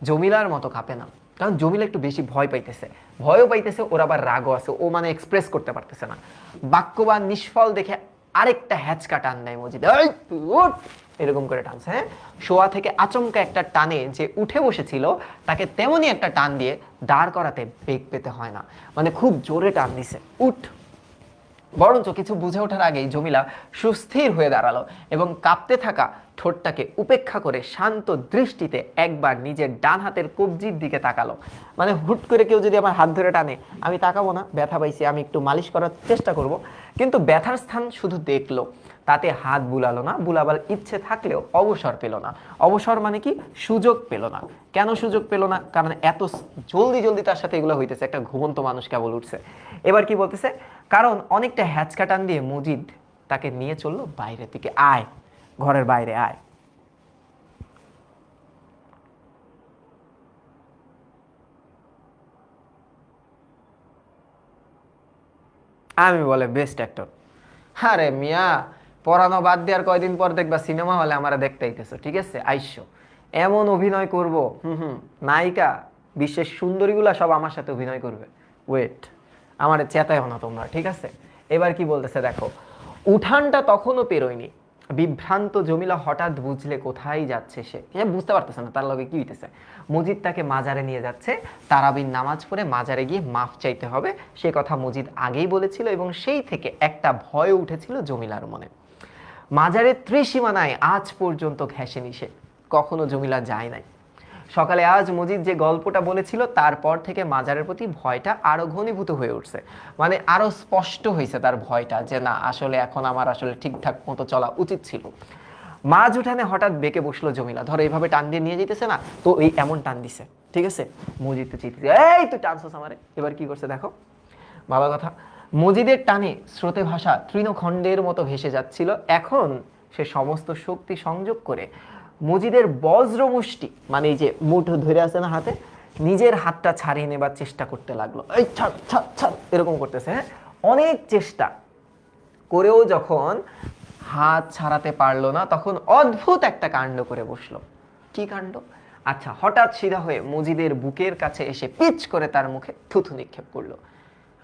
জমিলার মতো কাঁপে না, কারণ জমিলা একটু বেশি ভয় পাইতেছে, ভয়ও পাইতেছে, ওর আবার রাগও আছে, ও মানে এক্সপ্রেস করতে পারতেছে না। বাক্যবান নিষ্ফল দেখে আরেকটা হ্যাচকা টান দেয় মজিদ, এরকম করে টানছে। হ্যাঁ, শোয়া থেকে আচমকা একটা টানে যে উঠে বসেছিল তাকে তেমনি একটা টান দিয়ে দাঁড় করাতে বেগ পেতে হয় না, মানে খুব জোরে টান দিছে, উঠ। বরঞ্চ কিছু বুঝে ওঠার আগেই জমিলা সুস্থির হয়ে দাঁড়ালো এবং কাঁপতে থাকা ঠোঁটটাকে উপেক্ষা করে শান্ত দৃষ্টিতে একবার নিজের ডান হাতের কবজির দিকে তাকালো। মানে হুট করে কেউ যদি আমার হাত ধরে টানে, আমি তাকাবো না, ব্যথা পাইছি, আমি একটু মালিশ করার চেষ্টা করব, কিন্তু ব্যথার স্থান শুধু দেখলো, তাতে হাত বুলালো না। বুলাবার ইচ্ছে থাকলেও অবসর পেল না। অবসর মানে কি, সুযোগ পেল না। কেন সুযোগ পেল না? কারণ এত জলদি জলদি তার সাথে এগুলো হইতেছে, একটা ঘুমন্ত মানুষ কেবল উঠছে। এবার কি বলতেছে, কারণ অনেকটা হ্যাচকা টান দিয়ে মজিদ তাকে নিয়ে চললো বাইরের দিকে। আয়, ঘরের বাইরে আয়। আমি বলে বেস্ট অ্যাক্টর। আরে মিয়া, পড়ানো বাদ দেওয়ার কয়দিন পর দেখবা সিনেমা হলে আমরা দেখতে আইতেছো, ঠিক আছে? আইসো, এমন অভিনয় করব, নায়িকা বিশ্বের সুন্দরীগুলা সব আমার সাথে অভিনয় করবে। ওয়েট, আমার চেতায়ও না তোমরা, ঠিক আছে? এবার কি বলতেছে দেখো, উঠানটা তখনও পেরোয়নি। বিভ্রান্ত জমিলা হঠাৎ বুঝলে কোথায় যাচ্ছে সে, বুঝতে পারতেছে না তার লগে কি হইতেছে। মজিদ তাকে মাজারে নিয়ে যাচ্ছে, তারাবির নামাজ পড়ে মাজারে গিয়ে মাফ চাইতে হবে, সে কথা মজিদ আগেই বলেছিল, এবং সেই থেকে একটা ভয় উঠেছিল জমিলার মনে। মাজারের ত্রিসীমানায় আজ পর্যন্ত ঘেঁষেনি সে, কখনো জমিলা যায় নাই। সকালে আজ মজিদ যে গল্পটা বলেছিল, তারপর থেকে মাজারের প্রতি ভয়টা আরো ঘনীভূত হয়ে উঠছে। মানে আরো স্পষ্ট হয়েছে তার ভয়টা, যে না, আসলে এখন আমার আসলে ঠিকঠাক মতো চলা উচিত ছিল। মাঝ উঠানে হঠাৎ বেঁকে বসলো জমিলা। ধরো এইভাবে টান দিয়ে নিয়ে যেতেছে না, তো এই এমন টান দিছে, ঠিক আছে? মজিদ তো চিন্তিত, এই তুই টানছস আমারে। এবার কি করছে দেখো, ভালো কথা। মজিদের টানে স্রোতে ভাসা তৃণখণ্ডের মতো ভেসে যাচ্ছিল। এখন সে সমস্ত শক্তি সংযোগ করে মজিদের বজ্রমুষ্টি, মানে এই যে মুঠো ধরে আছে না হাতে, নিজের হাতটা ছাড়িয়ে নেবার চেষ্টা করতে লাগলো। এই ছাড় ছাড় ছাড় এরকম করতেছে। হ্যাঁ, অনেক চেষ্টা করেও যখন হাত ছাড়াতে পারলো না, তখন অদ্ভুত একটা কাণ্ড করে বসলো। কি কাণ্ড? আচ্ছা, হঠাৎ সিধা হয়ে মজিদের বুকের কাছে এসে পিচ করে তার মুখে থুথু নিক্ষেপ করলো।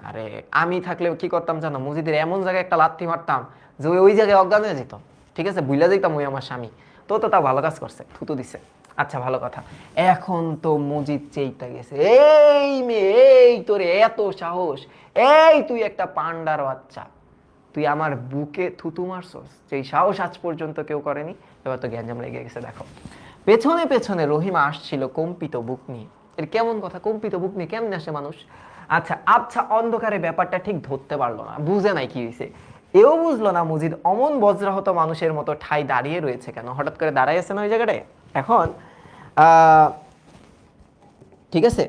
আরে আমি থাকলে কি করতাম জানো? মজিদের এমন জায়গায় একটা লাথি মারতাম যে ওই জায়গায় অজ্ঞান হয়ে যেত। ঠিক আছে, বুঝলা যেতাম ওই আমার স্বামী। তো তো তা ভালো কাজ করছে, থুতু দিছে। আচ্ছা, ভালো কথা। এখন তো মজিদ চেইতা গেছে, এই মেয়ে, এই তোর এত সাহস, এই তুই একটা পান্ডার বাচ্চা, তুই আমার বুকে থুতু মারছস, যেই সাহস আজ পর্যন্ত কেউ করেনি। এবার তো গ্যাঞ্জাম লেগে গেছে। দেখো, পেছনে পেছনে রহিমা আসছিল কম্পিত বুক নিয়ে। এর কেমন কথা, কম্পিত বুক নিয়ে কেমনে আসে মানুষ? আচ্ছা, আবছা অন্ধকারে ব্যাপারটা ঠিক ধরতে পারলো না, বুঝে নাই কি হয়েছে। এও বুঝলো না মজিদ অমন বজ্রাহত মানুষের মতো ঠাই দাঁড়িয়ে রয়েছে কেন, হঠাৎ করে দাঁড়াই আছে না ওই জায়গাটায়। এখন ঠিক আছে,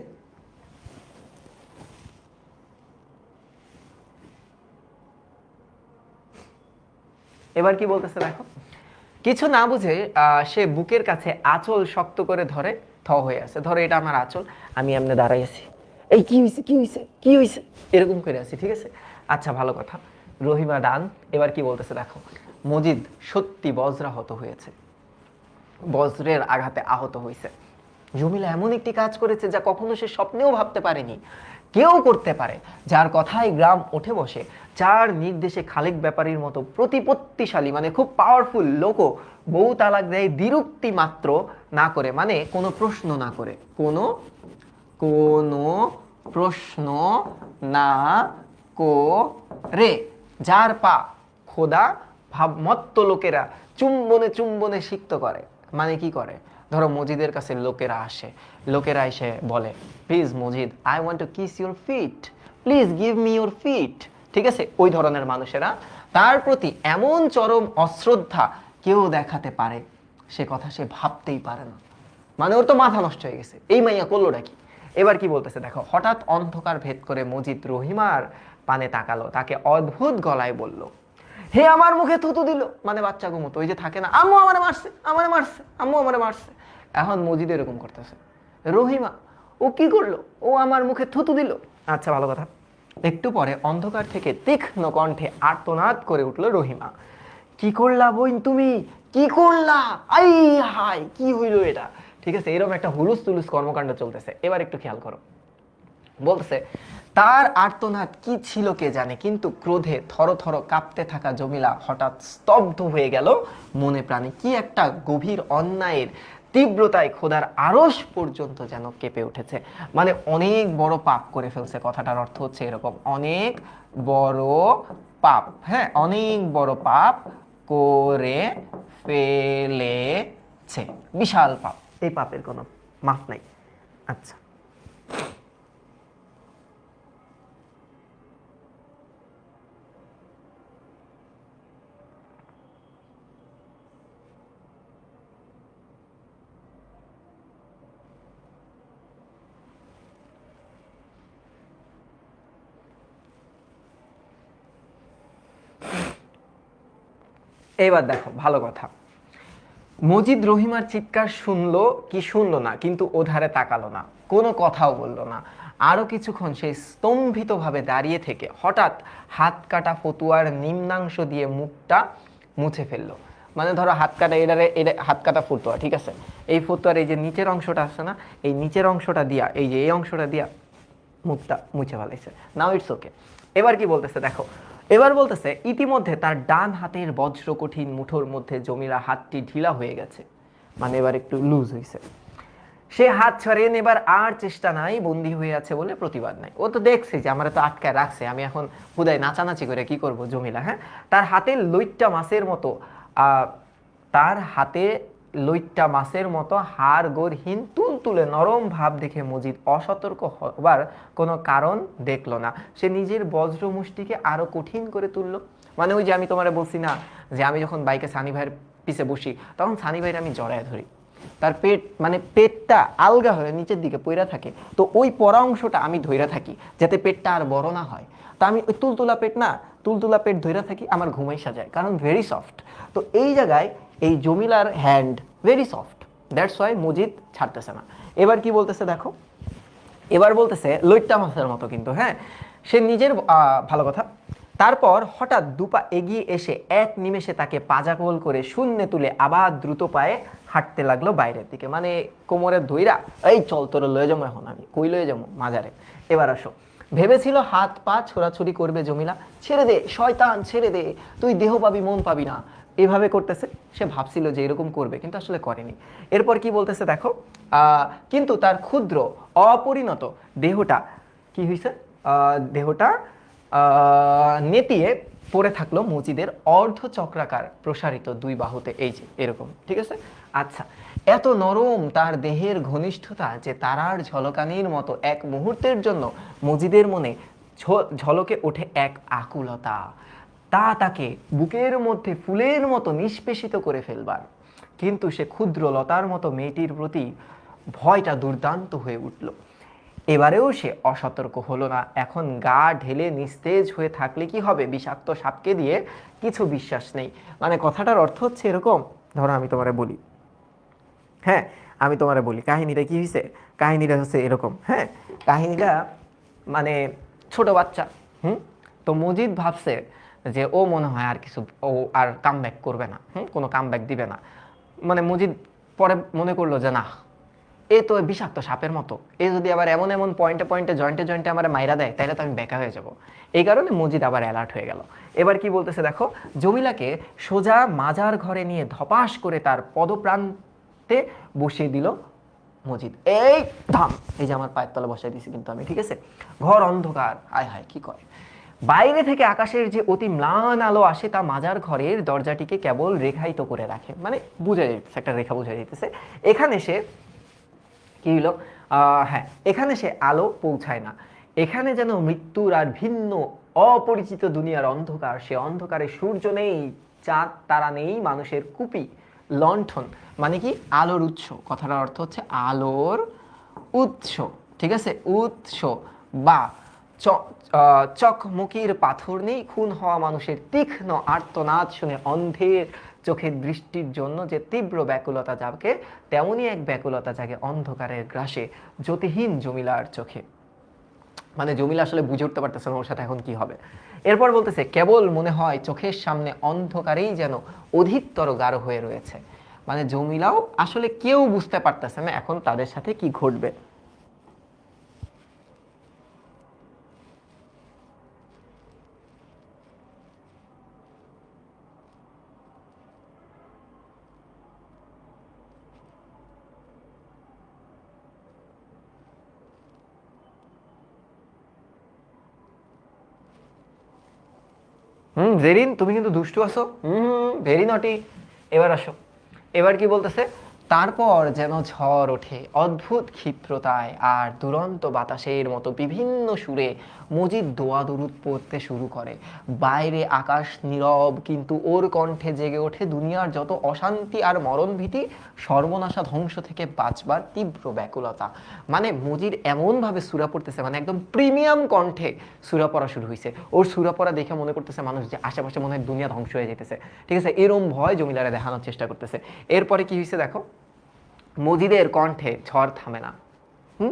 এবার কি বলতেছে দেখো। কিছু না বুঝে সে বুকের কাছে আঁচল শক্ত করে ধরে থ হয়ে আছে। ধরো এটা আমার আঁচল, আমি এমনি দাঁড়াই আছি, এই কি হয়েছে কি হয়েছে কি হয়েছে এরকম করে আছি। ঠিক আছে, আচ্ছা ভালো কথা। রহিমা ডান। এবার কি বলতেছে দেখো। মজিদ সত্যি বজ্রাহত হয়েছে, বজ্রের আঘাতে আহত হয়েছে। জমিলা এমন একটি কাজ করেছে যা কখনো সে স্বপ্নেও ভাবতে পারেনি কেউ করতে পারে। যার কথায় গ্রাম উঠে বসে, যার নির্দেশে খালিক ব্যাপারীর মতো প্রতিপত্তিশালী, মানে খুব পাওয়ারফুল লোকও বউ তালাক দেয় দ্বিরুক্তি মাত্র না করে, মানে কোনো প্রশ্ন না করে, কোনো কোনো প্রশ্ন না করে। যার পা খোদা ভাবমত্ত লোকেরা চুম্বনে চুম্বনে সিক্ত করে। মানে কি করে? ধরো মজিদের কাছে লোকেরা আসে, লোকেরা এসে বলে, please Majid, I want to kiss your feet, please give me your feet. ঠিক আছে, ওই ধরনের মানুষেরা তার প্রতি এমন চরম অশ্রদ্ধা কেউ দেখাতে পারে, সে কথা সে ভাবতেই পারে না। মানে ওর তো মাথা নষ্ট হয়ে গেছে, এই মাইয়া করলোটা কি। এবার কি বলতেছে দেখো। হঠাৎ অন্ধকার ভেদ করে মজিদ রহিমার পানে তাকালো, তাকে অদ্ভুত গলায় বলল, হে আমার মুখে থুতু দিল। মানে বাচ্চা ঘুমতো, ওই যে থাকে না, আম্মু আমারে মারছে, আমারে মারছে, আম্মু আমারে মারছে। এখন মজিদ এরকম করতেছে। রহিমা, ও কি করলো? ও আমার মুখে থুতু দিল। আচ্ছা ভালো কথা। একটু পরে অন্ধকার থেকে তীক্ষ্ণ কণ্ঠে আর্তনাদ করে উঠল রহিমা, কি করলা বোন তুমি, কি করলা? আই হাই, কি হইল এটা? ঠিক আছে, এরকম একটা হুলুস তুলুস কর্মকাণ্ড চলতেছে। এবার একটু খেয়াল করো। বলতেছে, তার আর্তনাদ কি ছিল কে জানে, কিন্তু ক্রোধে থরথর কাঁপতে থাকা জমিলা হঠাৎ স্তব্ধ হয়ে গেল মনে প্রাণে। কি একটা গভীর অন্যায়ের তীব্রতায় খোদার আরশ পর্যন্ত যেন কেঁপে উঠেছে। মানে অনেক বড় পাপ করে ফেলছে, কথাটার অর্থ হচ্ছে এরকম, অনেক বড় পাপ। হ্যাঁ, অনেক বড় পাপ করে ফেলেছে, বিশাল পাপ। এই পাপের কোনো মাপ নাই। আচ্ছা, এবার দেখো ভালো কথা। মজিদ রহিমার চিৎকার শুনলো কি শুনলো না, কিন্তু ওধারে তাকালো না, কোনো কথাও বললো না। আরো কিছুক্ষণ সেই স্তম্ভিতভাবে দাঁড়িয়ে থেকে হঠাৎ হাত কাটা ফতুয়ার নিম্নাংশ দিয়ে মুখটা মুছে ফেললো। মানে ধরো হাত কাটা, এটা হাত কাটা ফতুয়া, ঠিক আছে, এই ফতুয়ার এই যে নিচের অংশটা আছে না, এই নিচের অংশটা দিয়া, এই যে এই অংশটা দিয়া মুখটা মুছে ফেলাইছে। Now it's okay. এবার কি বলতেছে দেখো। এবার বলতেছে, ইতিমধ্যে তার ডান হাতের বজ্র কঠিন মুঠোর মধ্যে জমিলা হাতটি ঢিলা হয়ে গেছে, মানে এবার একটু লুজ হয়েছে। সে হাত ছড়িয়ে নেবার আর চেষ্টা নাই, বন্দী হয়ে আছে বলে প্রতিবাদ নাই। ও তো দেখছে যে আমার তো আটকায় রাখছে, আমি এখন হুদায় নাচানাচি করে কি করব জমিলা। হ্যাঁ, তার হাতের লইট্টা মাছের মতো তার হাতে লইট্টা মাছের মতো হাড় গোড়হীন তুলতুলে নরম ভাব দেখে মজিদ অসতর্ক হবার কোনো কারণ দেখলো না। সে নিজের বজ্র মুষ্টিকে আরো কঠিন করে তুললো। মানে ওই যে আমি তোমারে বলছি না, যে আমি যখন বাইকে সানি ভাইয়ের পিছে বসি, তখন সানি ভাইয়ের আমি জড়ায় ধরি, তার পেট মানে পেটটা আলগা হয়ে নিচের দিকে পইরা থাকে, তো ওই পরা অংশটা আমি ধইরা থাকি যাতে পেটটা আর বড় না হয়। তো আমি ওই তুলতুলা পেট না, তুলতুলা পেট ধইরা থাকি, আমার ঘুমাই সাজায়, কারণ ভেরি সফট। তো এই জায়গায় এই জমিলার hand very soft, that's why Majid ছাড়তেছে না। এবার কি বলতেছে দেখো, এবার বলতেছে লইট্টা মাছের মতো কিন্তু, হ্যাঁ সে নিজের ভালো কথা। তারপর হঠাৎ দুপা এগিয়ে এসে এক নিমেষে তাকে পাজাকোল করে শূন্যে তুলে আবার দ্রুত পায়ে হাঁটতে লাগলো বাইরের দিকে, মানে কোমরে ধইরা, এই চল তোর লয়ে যাবো, এখন আমি কই লয়ে যাবো মাজারে, এবার আসো। ভেবেছিল হাত পা ছোড়াছুড়ি করবে জমিলা, ছেড়ে দে শয়তান ছেড়ে দে, তুই দেহ পাবি মন পাবি না, এভাবে করতেছে। সে ভাবছিল যে এরকম করবে, কিন্তু আসলে করেনি। এরপর কি বলতেছে দেখো, কিন্তু তার ক্ষুদ্র অপরিণত দেহটা কি হয়েছে, দেহটা নেতিয়ে পড়ে থাকলো মজিদের অর্ধ চক্রাকার প্রসারিত দুই বাহুতে, এই যে এরকম, ঠিক আছে। আচ্ছা, এত নরম তার দেহের ঘনিষ্ঠতা যে তারার ঝলকানির মতো এক মুহূর্তের জন্য মজিদের মনে ঝলকে ওঠে এক আকুলতা, তা তাকে বুকের মধ্যে ফুলের মতো নিষ্পেষিত করে ফেলবার। কিন্তু সে ক্ষুদ্র লতার মতো মেয়েটির প্রতি ভয়টা দুর্দান্ত হয়ে উঠল। এবারেও সে অসতর্ক হলো না। এখন গা ঢেলে নিস্তেজ হয়ে থাকলে কি হবে, বিষাক্ত সাপকে দিয়ে কিছু বিশ্বাস নেই। মানে কথাটার অর্থ হচ্ছে এরকম, ধরো আমি তোমারে বলি, হ্যাঁ আমি তোমারে বলি কাহিনীটা কি হয়েছে, কাহিনীটা হচ্ছে এরকম, হ্যাঁ কাহিনীটা মানে ছোট বাচ্চা, তো মজিদ ভাবছে যে ও মনে হয় আর কিছু, ও আর কাম ব্যাক করবে না, কোনো কাম ব্যাক দিবে না। মানে মজিদ পরে মনে করলো যে না, এ তো বিষাক্ত সাপের মতো, এ যদি আবার এমন এমন পয়েন্টে পয়েন্টে জয়েন্টে জয়েন্টে আমার মাইরা দেয়, তাহলে তো আমি বেকা হয়ে যাব। এই কারণে মজিদ আবার অ্যালার্ট হয়ে গেল। এবার কি বলতেছে দেখো, জমিলাকে সোজা মাজার ঘরে নিয়ে ধপাস করে তার পদপ্রান্তে বসিয়ে দিল মজিদ। এই থাম, এই যে আমার পায়ের তলে বসাই দিছি কিন্তু আমি, ঠিক আছে। ঘর অন্ধকার, আয় হায় কি করে। বাইরে থেকে আকাশের যে অতি ম্লান আলো আসে তা মাজার ঘরের দরজাটিকে কেবল রেখায়িত করে রাখে, মানে বোঝা যাইতেছে, একটা রেখা বোঝা যাইতেছে। এখানে সে কি হলো, হ্যাঁ এখানে সে আলো পৌঁছায় না। এখানে যেন মৃত্যুর আর ভিন্ন অপরিচিত দুনিয়ার অন্ধকার। সে অন্ধকারে সূর্য নেই, চাঁদ তারা নেই, মানুষের কুপি লণ্ঠন, মানে কি আলোর উৎস, কথাটার অর্থ হচ্ছে আলোর উৎস, ঠিক আছে, উৎস বা চকমকির পাথর নেই, খুন হওয়া মানুষের তীক্ষ্ণ আর্তনাদ শুনে অন্ধের চোখের দৃষ্টির জন্য যে তীব্র ব্যাকুলতা জাগে, তেমনই এক ব্যাকুলতা জাগে অন্ধকারের গ্রাসে জ্যোতিহীন জমিলার চোখে। মানে জমিলা আসলে বুঝে উঠতে পারতেছে না ওর সাথে এখন কি হবে। এরপর বলতেছে, কেবল মনে হয় চোখের সামনে অন্ধকারেই যেন অধিকতর গাঢ় হয়ে রয়েছে। মানে জমিলাও আসলে কেউ বুঝতে পারতেছে না এখন তাদের সাথে কি ঘটবে। জেরিন তুমি কিন্তু দুষ্টু আছো, ভেরি নটি। এবার আসো, এবার কি বলতেছে, তারপর যেন ঝড় ওঠে অদ্ভুত ক্ষিপ্রতায় আর দুরন্ত বাতাসের মতো বিভিন্ন সুরে মজিদ দোয়া দরুদ পড়তে শুরু করে। বাইরে আকাশ নীরব, কিন্তু ওর কণ্ঠে জেগে ওঠে দুনিয়ার যত অশান্তি আর মরণ ভীতি, সর্বনাশা ধ্বংস থেকে বাঁচবার তীব্র ব্যাকুলতা। মানে মজিদ এমনভাবে সূরা পড়তেছে, মানে একদম প্রিমিয়াম কণ্ঠে সূরা পড়া শুরু হয়েছে। ওর সূরা পড়া দেখে মনে করতেছে মানুষ যে আশেপাশে মনে হয় দুনিয়া ধ্বংস হয়ে যেতেছে, ঠিক আছে, এরম ভয় জমিলারে দেখানোর চেষ্টা করতেছে। এরপরে কি হয়েছে দেখো, মজিদের কণ্ঠে ঝড় থামে না,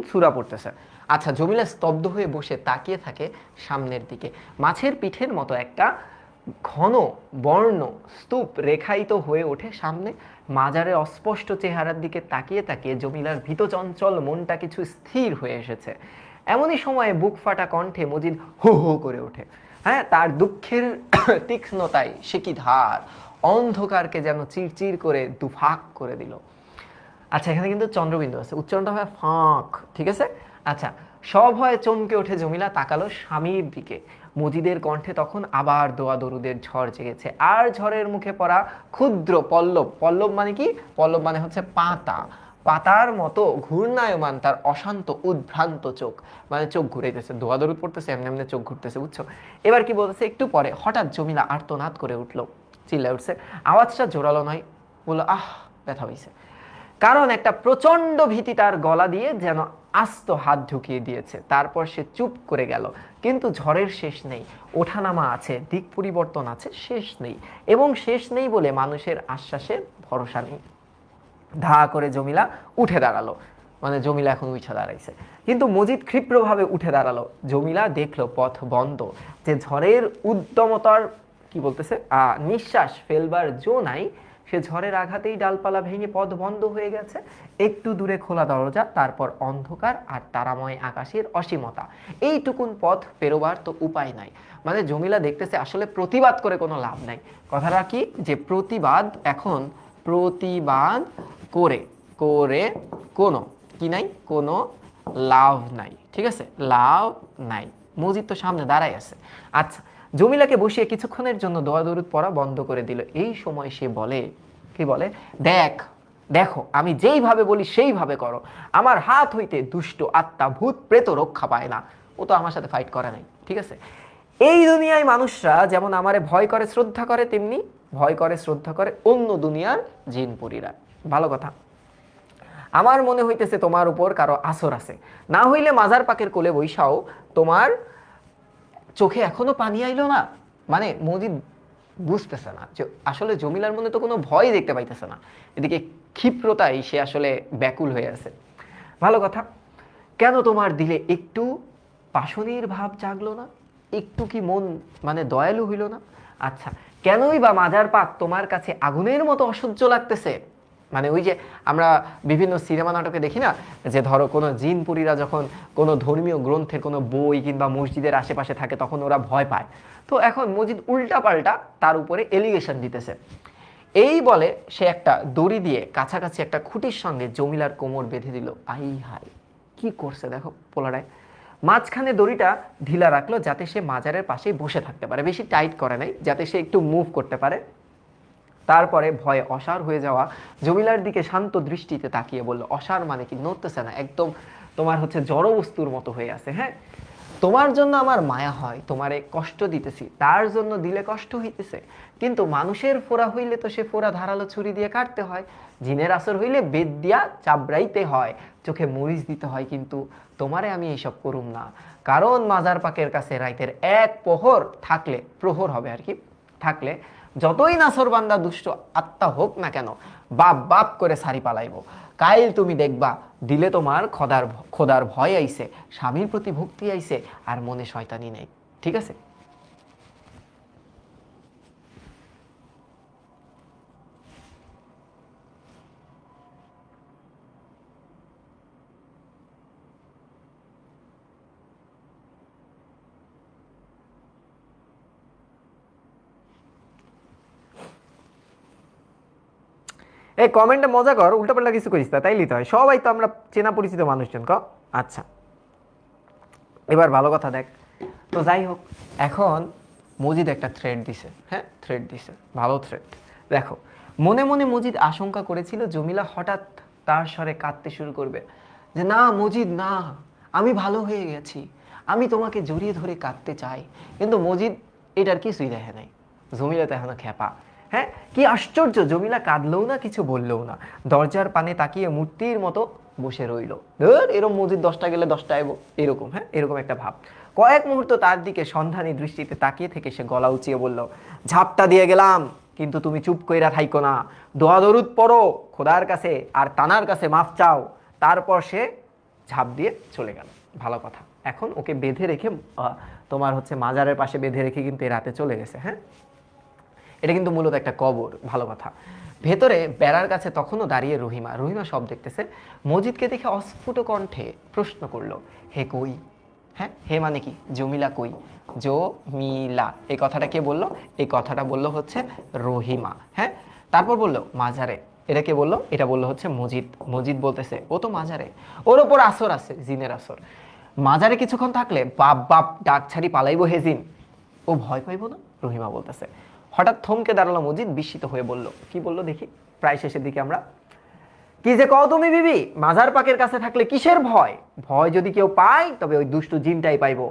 সূরা পড়তেছে। আচ্ছা, জমিলা স্তব্ধ হয়ে বসে তাকিয়ে থাকে সামনের দিকে। মাছের পিঠের মতো একটা ঘন বর্ণ স্তূপ রেখায়িত হয়ে ওঠে সামনে। মাজারের অস্পষ্ট চেহারার দিকে তাকিয়ে তাকিয়ে জমিলার ভীত চঞ্চল মনটা কিছু স্থির হয়ে এসেছে। এমনই সময়ে বুক ফাটা কণ্ঠে মজিদ হো হো করে ওঠে। হ্যাঁ, তার দুঃখের তীক্ষ্ণতায় সে কি ধার, অন্ধকারকে যেন চিরচির করে দুফাক করে দিল। আচ্ছা, এখানে কিন্তু চন্দ্রবিন্দু আছে, উচ্চারণটা হয় ফাঁক, ঠিক আছে। আচ্ছা, সভয়ে চমকে ওঠে জমিলা, তাকালো স্বামীর দিকে। মজিদের কণ্ঠে তখন আবার দোয়া দরুদের ঝড় জেগেছে, আর ঝড়ের মুখে পড়া ক্ষুদ্র পল্লব, পল্লব মানে কি, পল্লব মানে হচ্ছে পাতা, পাতার মতো ঘূর্ণায়মান তার অশান্ত উদ্ভ্রান্ত চোখ, মানে চোখ ঘুরেতেছে, দোয়া দরুদ পড়তেছে এমনি এমনি চোখ ঘুরতেছে, বুঝছো। এবার কি বলতেছে, একটু পরে হঠাৎ জমিলা আর্তনাদ করে উঠলো, চিল্লায় উঠছে। আওয়াজটা জোরালো নয়, বললো আহ, ব্যথা হয়েছে। কারণ একটা প্রচন্ড ভীতি তার গলা দিয়ে যেন আস্ত হাত ঢুকিয়ে দিয়েছে। তারপর সে চুপ করে গেল। কিন্তু ঝড়ের শেষ নেই, ওঠানামা আছে, দিক পরিবর্তন আছে, শেষ নেই। এবং শেষ নেই বলে মানুষের আশ্বাসের ভরসা নেই। ধা করে জমিলা উঠে দাঁড়ালো, মানে জমিলা এখন উঠে দাঁড়াইছে। কিন্তু মজিদ ক্ষিপ্রভাবে উঠে দাঁড়ালো। জমিলা দেখলো পথ বন্ধ, যে ঝড়ের উদ্যমতার কি বলতেছে নিঃশ্বাস ফেলবার জো নাই। সে ঝড়ের আঘাতেই ডালপালা ভেঙে পথ বন্ধ হয়ে গেছে। একটু দূরে খোলা দরজা, তারপর অন্ধকার আর তারাময় আকাশের অসীমতা। এইটুকুন পথ পেরোবার তো উপায় নাই। মানে জমিলা দেখতেছে আসলে প্রতিবাদ করে কোনো লাভ নাই। কথাটা কি, যে প্রতিবাদ এখন প্রতিবাদ করে করে কোনো কি নাই, কোনো লাভ নাই। ঠিক আছে, লাভ নাই। মজিদ তো সামনে দাঁড়াই আছে। আচ্ছা, জমিলাকে বসিয়ে কিছুক্ষণের জন্য দোয়া দরুদ পড়া বন্ধ করে দিল। এই সময় সে বলে, কি বলে, দেখো আমি যেইভাবে বলি সেইভাবে করো। আমার হাত হইতে দুষ্ট আত্মা ভূত প্রেত রক্ষা পায় না। ও তো আমার সাথে ফাইট করে নাই। ঠিক আছে, এই দুনিয়ায় মানুষরা যেমন আমারে ভয় করে শ্রদ্ধা করে, তেমনি ভয় করে শ্রদ্ধা করে অন্য দুনিয়ার জিনপুরীরা। ভালো কথা। আমার মনে হইতেছে তোমার উপর কারো আসর আছে। না হইলে মাজার পাকের কোলে বৈশাও তোমার চোখে এখনো পানি আইলো না। মানে মজিদ বুঝতেছে না যে আসলে জমিলার মনে তো কোনো ভয় দেখতে পাইতেছে না। এদিকে ক্ষিপ্রতায় সে আসলে ব্যাকুল হয়ে আছে। ভালো কথা। কেন তোমার দিলে একটু পাশনির ভাব জাগলো না? একটু কি মন মানে দয়ালু হইল না? আচ্ছা, কেনই বা মাজার পাক তোমার কাছে আগুনের মতো অসহ্য লাগতেছে? মানে ওই যে আমরা বিভিন্ন সিনেমা নাটকে দেখি না, যে ধরো কোনো জিনপুরীরা যখন কোনো ধর্মীয় গ্রন্থের কোনো বই কিংবা মসজিদের আশেপাশে থাকে তখন ওরা ভয় পায়। তো এখন মসজিদ উল্টা পাল্টা তার উপরে এলিগেশন দিতেছে। এই বলে সে একটা দড়ি দিয়ে কাছাকাছি একটা খুঁটির সঙ্গে জমিলার কোমর বেঁধে দিল। আই হায়, কি করছে দেখো পোলারায়। মাঝখানে দড়িটা ঢিলা রাখলো যাতে সে মাজারের পাশেই বসে থাকতে পারে, বেশি টাইট করে নাই, যাতে সে একটু মুভ করতে পারে। তারপরে ভয়ে অসাড় হয়ে যাওয়া জমিলার দিকে শান্ত দৃষ্টিতে তাকিয়ে বলল, অসাড় মানে কি? নড়তেছে না, একদম তোমার হচ্ছে জড় বস্তুর মতো হয়ে আছে। হ্যাঁ, তোমার জন্য আমার মায়া হয়, তোমারে কষ্ট দিতেছি, তার জন্য দিলে কষ্ট হইতেছে। কিন্তু মানুষের ফোড়া হইলে তো সে ফোড়া ধারালো ছুরি দিয়ে কাটতে হয়, জিনের আসর হইলে বেদ দিয়া চাবড়াইতে হয়, চোখে মরিচ দিতে হয়। কিন্তু তোমারে আমি এইসব করুম না, কারণ মাজার পাকের কাছে রাইতের এক প্রহর থাকলে, প্রহর হবে আর কি, থাকলে যতই নাসর বান্দা দুষ্ট আত্মা হোক না কেন, বাপ বাপ করে সারি পালাইব। কাইল তুমি দেখবা দিলে তোমার খোদার ভয় আইছে, স্বামীর প্রতি ভক্তি আইছে, আর মনে শয়তানি নেই। ঠিক আছে, এই কমেন্টে মজা কর, উল্টাপাল্টা কিছু করিস না, তাই লিতে হয়। সবাই তো আমরা চেনা পরিচিত মানুষজন। আচ্ছা, এবার ভালো কথা দেখ। তো যাই হোক, এখন মজিদ একটা থ্রেড দিছে। হ্যাঁ, থ্রেড দিছে, ভালো থ্রেড। দেখো, মনে মনে মজিদ আশঙ্কা করেছিল জমিলা হঠাৎ তার স্বরে কাঁদতে শুরু করবে, যে না মজিদ না, আমি ভালো হয়ে গেছি, আমি তোমাকে জড়িয়ে ধরে কাঁদতে চাই। কিন্তু মজিদ এটার কিছুই দেখে নাই। জমিলা তো এখনো খেপা। হ্যাঁ, কি আশ্চর্য, জমিলা কাঁদলেও না, কিছু বললেও না, দরজার পানে তাকিয়ে মূর্তির মতো বসে রইল। ধর, এরকম মসজিদ 10টা গেলে 10টা আইব, এরকম। হ্যাঁ, এরকম একটা ভাব। কয়েক মুহূর্ত তার দিকে সন্ধানী দৃষ্টিতে তাকিয়ে থেকে সে গলা উঁচিয়ে বলল, ঝাপটা দিয়ে গেলাম, কিন্তু তুমি চুপ কইরা থাইকো না, দোয়া দরুদ পড়ো খোদার কাছে, আর তানার কাছে মাফ চাও। তারপর সে ঝাঁপ দিয়ে চলে গেল। ভালো কথা। এখন ওকে বেঁধে রেখে তোমার হচ্ছে মাজারের পাশে বেঁধে রেখে কিন্তু এ রাতে চলে গেছে। হ্যাঁ, এটা কিন্তু মূলত একটা কবর। ভালো কথা। ভেতরে বেড়ার কাছে তখনও দাঁড়িয়ে রহিমা। রহিমা সব দেখতেছে। মজিদকে দেখে অস্ফুট কণ্ঠে প্রশ্ন করলো, হে কই? হ্যাঁ, হে মানে কি? জমিলা কই? জমিলা, এই কথাটা কে বললো? এই কথাটা বললো হচ্ছে রহিমা। হ্যাঁ, তারপর বললো মাজারে। এটা কে বললো? এটা বললো হচ্ছে মজিদ। মজিদ বলতেছে ও তো মাজারে, ওর ওপর আসর আছে, জিনের আসর। মাজারে কিছুক্ষণ থাকলে বাপ বাপ ডাক ছাড়ি পালাইবো হে জিন, ও ভয় পাইব না? রহিমা বলতেছে। হঠাৎ থমকে দাঁড়ালো মজিদ, বিস্মিত হয়ে বলল, কি বললো দেখি? প্রায় শেষের দিকে আমরা। কি যে কও তুমি বিবি, মাজার পাকের কাছে থাকলে কিসের ভয়? ভয় যদি কেউ পায় তবে ওই দুষ্টু জিনটাই পাইবো।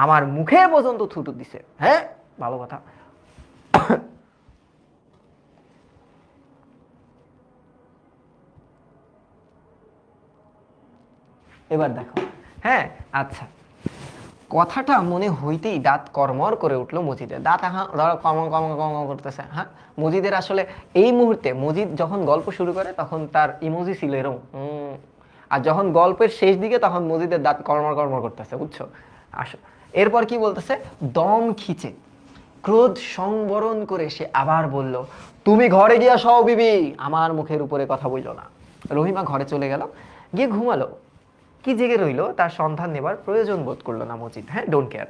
আমার মুখে পর্যন্ত থুতু দিছে। হ্যাঁ, ভালো কথা। এবার দেখো, হ্যাঁ আচ্ছা, কথাটা মনে হইতেই দাঁত কর্মর করে উঠলো মজিদের, দাঁত কর্মর কর্মর কর্মর করতেছে। হ্যাঁ, মজিদের আসলে এই মুহূর্তে মজিদ যখন গল্প শুরু করে তখন তার ইমোজি ছিল এরকম আর যখন গল্পের শেষ দিকে তখন মজিদের দাঁত কর্মর কর্মর করতেছে, বুঝছো? এরপর কি বলতেছে, দম খিচে ক্রোধ সংবরণ করে সে আবার বলল, তুমি ঘরে গিয়া সও বিবি, আমার মুখের উপরে কথা বললো না। রহিমা ঘরে চলে গেল, গিয়ে ঘুমালো। কি জেগে রইল তার সন্ধান নেবার প্রয়োজন বোধ করলো না মজিদ। হ্যাঁ, ডোন্ট কেয়ার।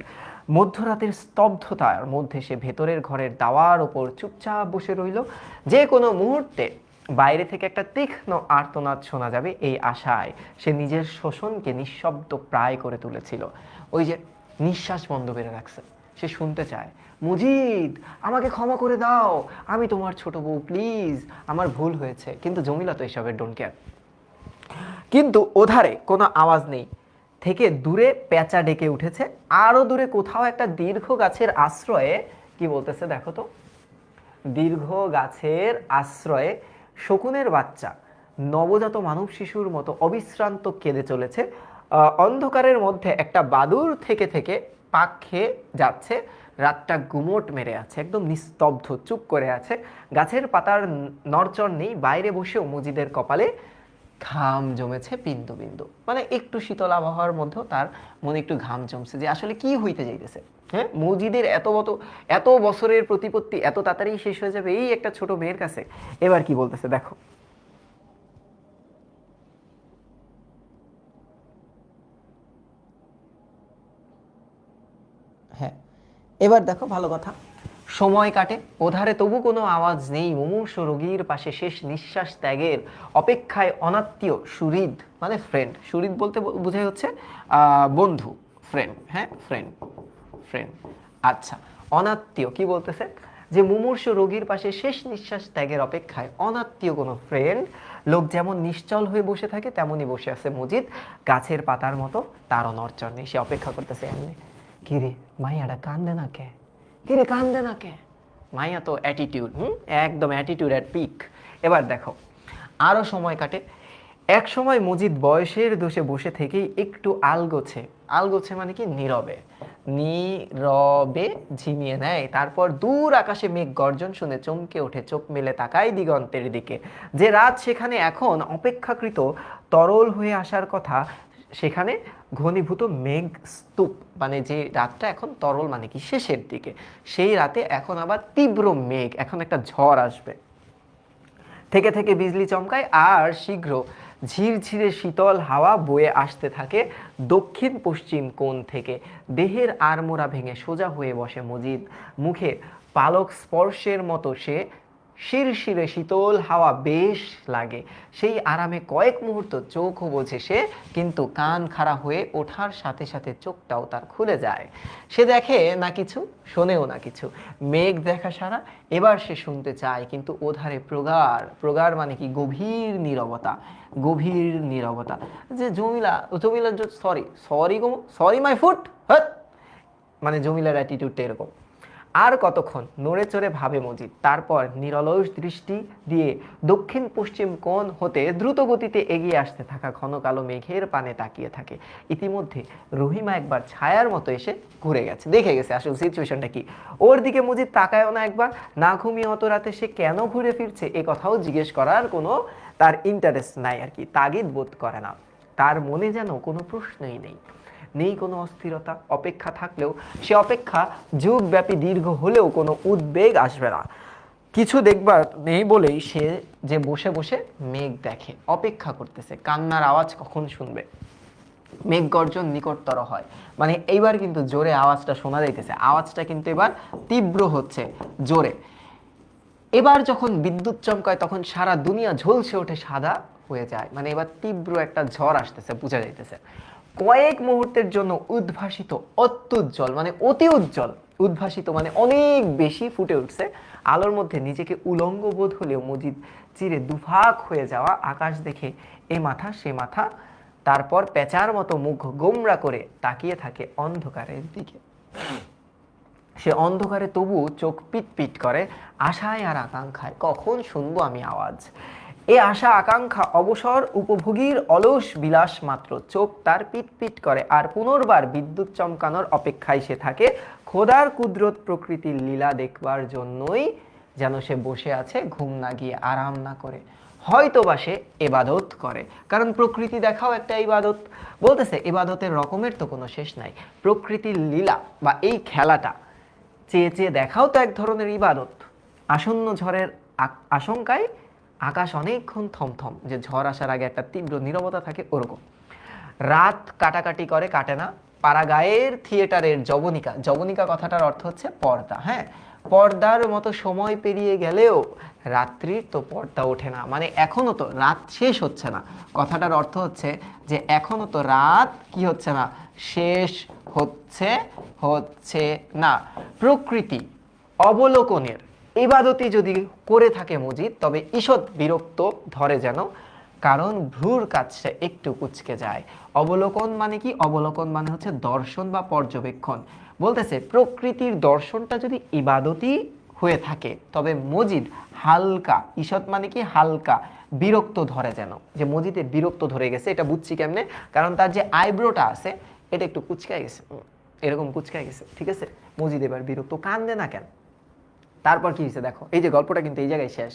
মধ্যরাতের স্তব্ধতার মধ্যে সে ভেতরের ঘরের দাওয়ার ওপর চুপচাপ বসে রইল। যে কোনো মুহূর্তে বাইরে থেকে একটা তীক্ষ্ণ আর্তনাদ শোনা যাবে এই আশায় সে নিজের শোষণকে নিঃশব্দ প্রায় করে তুলেছিল। ওই যে নিঃশ্বাস বন্ধ করে রাখছে, সে শুনতে চায়, মুজিদ আমাকে ক্ষমা করে দাও, আমি তোমার ছোট বউ, প্লিজ আমার ভুল হয়েছে। কিন্তু জমিলা তো এসবের ডোন্ট কেয়ার। কিন্তু ওধারে কোনো আওয়াজ নেই, থেকে দূরে পেঁচা ডেকে উঠেছে। আরো দূরে কোথাও একটা দীর্ঘ গাছের আশ্রয়ে, কি বলতেছে দেখো তো, দীর্ঘ গাছের আশ্রয়ে শকুনের বাচ্চা নবজাত মানব শিশুর মতো অবিশ্রান্ত কেঁদে চলেছে। অন্ধকারের মধ্যে একটা বাদুড় থেকে থেকে পাক খেয়ে যাচ্ছে। রাতটা গুমোট মেরে আছে, একদম নিস্তব্ধ, চুপ করে আছে। গাছের পাতার নড়চড় নেই। বাইরে বসেও মজিদের কপালে ঘাম জমেছে বিন্দু বিন্দু। মানে একটু শীতল আবহাওয়ার মধ্যেও তার মনে একটু ঘাম জমছে, যে আসলে কি হইতে যাইতেছে। হ্যাঁ, মসজিদের এত বছরের প্রতিপত্তি এত তাড়াতাড়ি শেষ হয়ে যাবে এই একটা ছোট মেয়ের কাছে। এবার কি বলতেছে দেখো, হ্যাঁ এবার দেখো ভালো কথা। সময় কাটে, ওধারে তবু কোনো আওয়াজ নেই। মুমূর্ষ রোগীর পাশে শেষ নিঃশ্বাস ত্যাগের অপেক্ষায় অনাত্মীয় সুহৃদ, মানে ফ্রেন্ড, সুহৃদ বলতে বোঝাই হচ্ছে বন্ধু, ফ্রেন্ড। হ্যাঁ, ফ্রেন্ড, ফ্রেন্ড। আচ্ছা, অনাত্মীয় কি বলতেছে, যে মুমূর্ষ রোগীর পাশে শেষ নিঃশ্বাস ত্যাগের অপেক্ষায় অনাত্মীয় কোনো ফ্রেন্ড। লোক যেমন নিশ্চল হয়ে বসে থাকে তেমনই বসে আছে মজিদ, গাছের পাতার মতো। তারও নড়চড় নেই, সে অপেক্ষা করতেছে। এমনি, কিরে মাইয়াটা কান্দে না কে, কিরে কান্দে না কে? মাইয়া তো অ্যাটিটিউড, একদম অ্যাটিটিউড অ্যাট পিক। এবার দেখো, আরও সময় কাটে। এক সময় মজিদ বয়সের দোষে বসে থেকেই একটু আলগোছে, আলগোছে মানে কি, নীরবে, নীরবে ঝিমিয়ে নেয়। তারপর দূর আকাশে মেঘ গর্জন শুনে চমকে ওঠে, চোখ মেলে তাকায় দিগন্তের দিকে। যে রাত সেখানে এখন অপেক্ষাকৃত তরল হয়ে আসার কথা, সেখানে ঘনীভূত মেঘ স্তূপ, মানে যে রাতটা এখন তরল মানে কি শেষের দিকে, সেই রাতে এখন আবার তীব্র মেঘ, এখন একটা ঝড় আসবে। থেকে থেকে বিজলি চমকায় আর শীঘ্র ঝিরঝিরে শীতল হাওয়া বয়ে আসতে থাকে দক্ষিণ পশ্চিম কোণ থেকে। দেহের আড়মোড়া ভেঙে সোজা হয়ে বসে মজিদ, মুখে পালক স্পর্শের মতো সে শিরশিরে শীতল হাওয়া বেশ লাগে। সেই আরামে কয়েক মুহূর্ত চোখও বোঝে সে, কিন্তু কান খাড়া হয়ে ওঠার সাথে সাথে চোখটাও তার খুলে যায়। সে দেখে না কিছু, শোনেও না কিছু, মেঘ দেখা সারা। এবার সে শুনতে চায়, কিন্তু ওধারে প্রগাঢ়, প্রগাঢ় মানে কি, গভীর নীরবতা, গভীর নীরবতা। যে জমিলা, জমিলা, sorry sorry go, sorry my foot, মানে জমিলার অ্যাটিটিউডটা এরকম। আর কতক্ষণ নড়ে চড়ে ভাবে মজিদ, তারপর নিরলস দৃষ্টি দিয়ে দক্ষিণ পশ্চিম কোণ হতে দ্রুত গতিতে এগিয়ে আসতে থাকা ঘন কালো মেঘের পানে তাকিয়ে থাকে। ইতিমধ্যে রহিমা একবার ছায়ার মতো এসে ঘুরে গেছে, দেখে গেছে আসলে সিচুয়েশনটা কি। ওর দিকে মজিদ তাকায়ও না একবার। না ঘুমিয়ে অত রাতে সে কেন ঘুরে ফিরছে এ কথাও জিজ্ঞেস করার কোনো তার ইন্টারেস্ট নাই আর কি, তাগিদ বোধ করে না। তার মনে যেন কোনো প্রশ্নই নেই, নেই কোনো অস্থিরতা। অপেক্ষা থাকলেও সে অপেক্ষা যুগব্যাপী দীর্ঘ হলেও কোনো উদ্বেগ আসবে না। কিছু দেখবার নেই বলেই সে যে বসে বসে মেঘ দেখে, অপেক্ষা করতেছে কান্নার আওয়াজ কখন শুনবে। মেঘ গর্জন নিকটতর হয়, মানে এইবার কিন্তু জোরে আওয়াজটা শোনা যাইতেছে, আওয়াজটা কিন্তু এবার তীব্র হচ্ছে, জোরে। এবার যখন বিদ্যুৎ চমকায় তখন সারা দুনিয়া ঝলসে ওঠে, সাদা হয়ে যায়। মানে এবার তীব্র একটা ঝড় আসতেছে, বোঝা যাইতেছে। কয়েক মুহূর্তের জন্য উদ্ভাসিত, অত্যুজ্জ্বল মানে অতি উজ্জ্বল, উদ্ভাসিত মানে অনেক বেশি ফুটে উঠছে আলোর মধ্যে নিজেকে উলঙ্গ বোধ হলেও মজিদ চিরে দুভাগ হয়ে যাওয়া আকাশ দেখে এ মাথা সে মাথা, তারপর পেঁচার মতো মুখ গোমরা করে তাকিয়ে থাকে অন্ধকারের দিকে। সে অন্ধকারে তবু চোখ পিট পিট করে, আশায় আর আকাঙ্ক্ষায়, কখন শুনবো আমি আওয়াজ। এ আশা আকাঙ্ক্ষা অবসর উপভোগীর অলস বিলাস মাত্র, চোখ তার পিট পিট করে আর পুনর্বার বিদ্যুৎ চমকানোর অপেক্ষায় সে থাকে, খোদার কুদরত প্রকৃতির লীলা দেখবার জন্যই যেন সে বসে আছে ঘুম না গিয়ে আরাম না করে, হয়তো বা সে এবাদত করে। কারণ প্রকৃতি দেখাও একটা ইবাদত। বলতেছে ইবাদতের রকমের তো কোনো শেষ নাই। প্রকৃতির লীলা বা এই খেলাটা চেয়ে চেয়ে দেখাও তো এক ধরনের ইবাদত। আসন্ন ঝড়ের আশঙ্কায় আকাশ অনেকক্ষণ থমথম, যে ঝড় আসার আগে একটা তীব্র নীরবতা থাকে ওরকম। রাত কাটাকাটি করে, কাটে না। পাড়াগাঁয়ের থিয়েটারের জবনিকা, জবনিকা কথাটার অর্থ হচ্ছে পর্দা। হ্যাঁ, পর্দার মতো সময় পেরিয়ে গেলেও রাত্রির তো পর্দা ওঠে না, মানে এখনো তো রাত শেষ হচ্ছে না। কথাটার অর্থ হচ্ছে যে এখনো তো রাত কি হচ্ছে না, শেষ হচ্ছে হচ্ছে না। প্রকৃতি অবলোকনের ইবাদতি যদি করে থাকে মজিদ, তবে ঈষৎ বিরক্ত ধরে যেন, কারণ ভ্রুর কাছে একটু কুঁচকে যায়। অবলোকন মানে কি? অবলোকন মানে হচ্ছে দর্শন বা পর্যবেক্ষণ। বলতেছে প্রকৃতির দর্শনটা যদি ইবাদতি হয়ে থাকে, তবে মজিদ হালকা, ঈষৎ মানে কি হালকা, বিরক্ত ধরে যেন, যে মজিদের বিরক্ত ধরে গেছে। এটা বুঝছি কেমনে? কারণ তার যে আইব্রোটা আছে এটা একটু কুচকায় গেছে, এরকম কুচকায় গেছে, ঠিক আছে? মজিদ এবার বিরক্ত, কান্দে না কেন? তারপর কি হয়েছে দেখো, এই যে গল্পটা কিন্তু এই জায়গায় শেষ।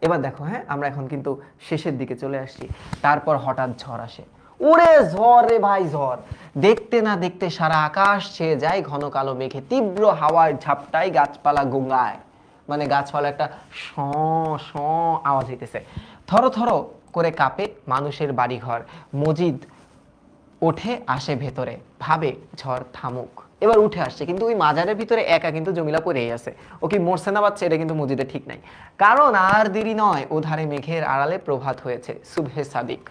এবার দেখো, হ্যাঁ, আমরা এখন কিন্তু শেষের দিকে চলে আসছি। তারপর হঠাৎ ঝড় আসে। ওরে ঝড় রে ভাই, ঝড়! দেখতে না দেখতে সারা আকাশ ছেয়ে যায় ঘন কালো মেঘে, তীব্র হাওয়ার ঝাপটায় গাছপালা গোঙায়, মানে গাছপালা একটা শ শ আওয়াজ হইতেছে। থর থর করে কাঁপে মানুষের বাড়িঘর। মজিদ ওঠে আসে ভেতরে, ভাবে ঝড় থামুক। এবার উঠে আসছে, কিন্তু ওই মাজারের ভিতরে একা কিন্তু জমিলা পড়েই আছে। ও কি মরছে না বাচ্চা, এটা কিন্তু মজিদের ঠিক নাই। কারণ আর দেরি নয়, ওধারে মেঘের আড়ালে প্রভাত হয়েছে, সুবহে সাদিক।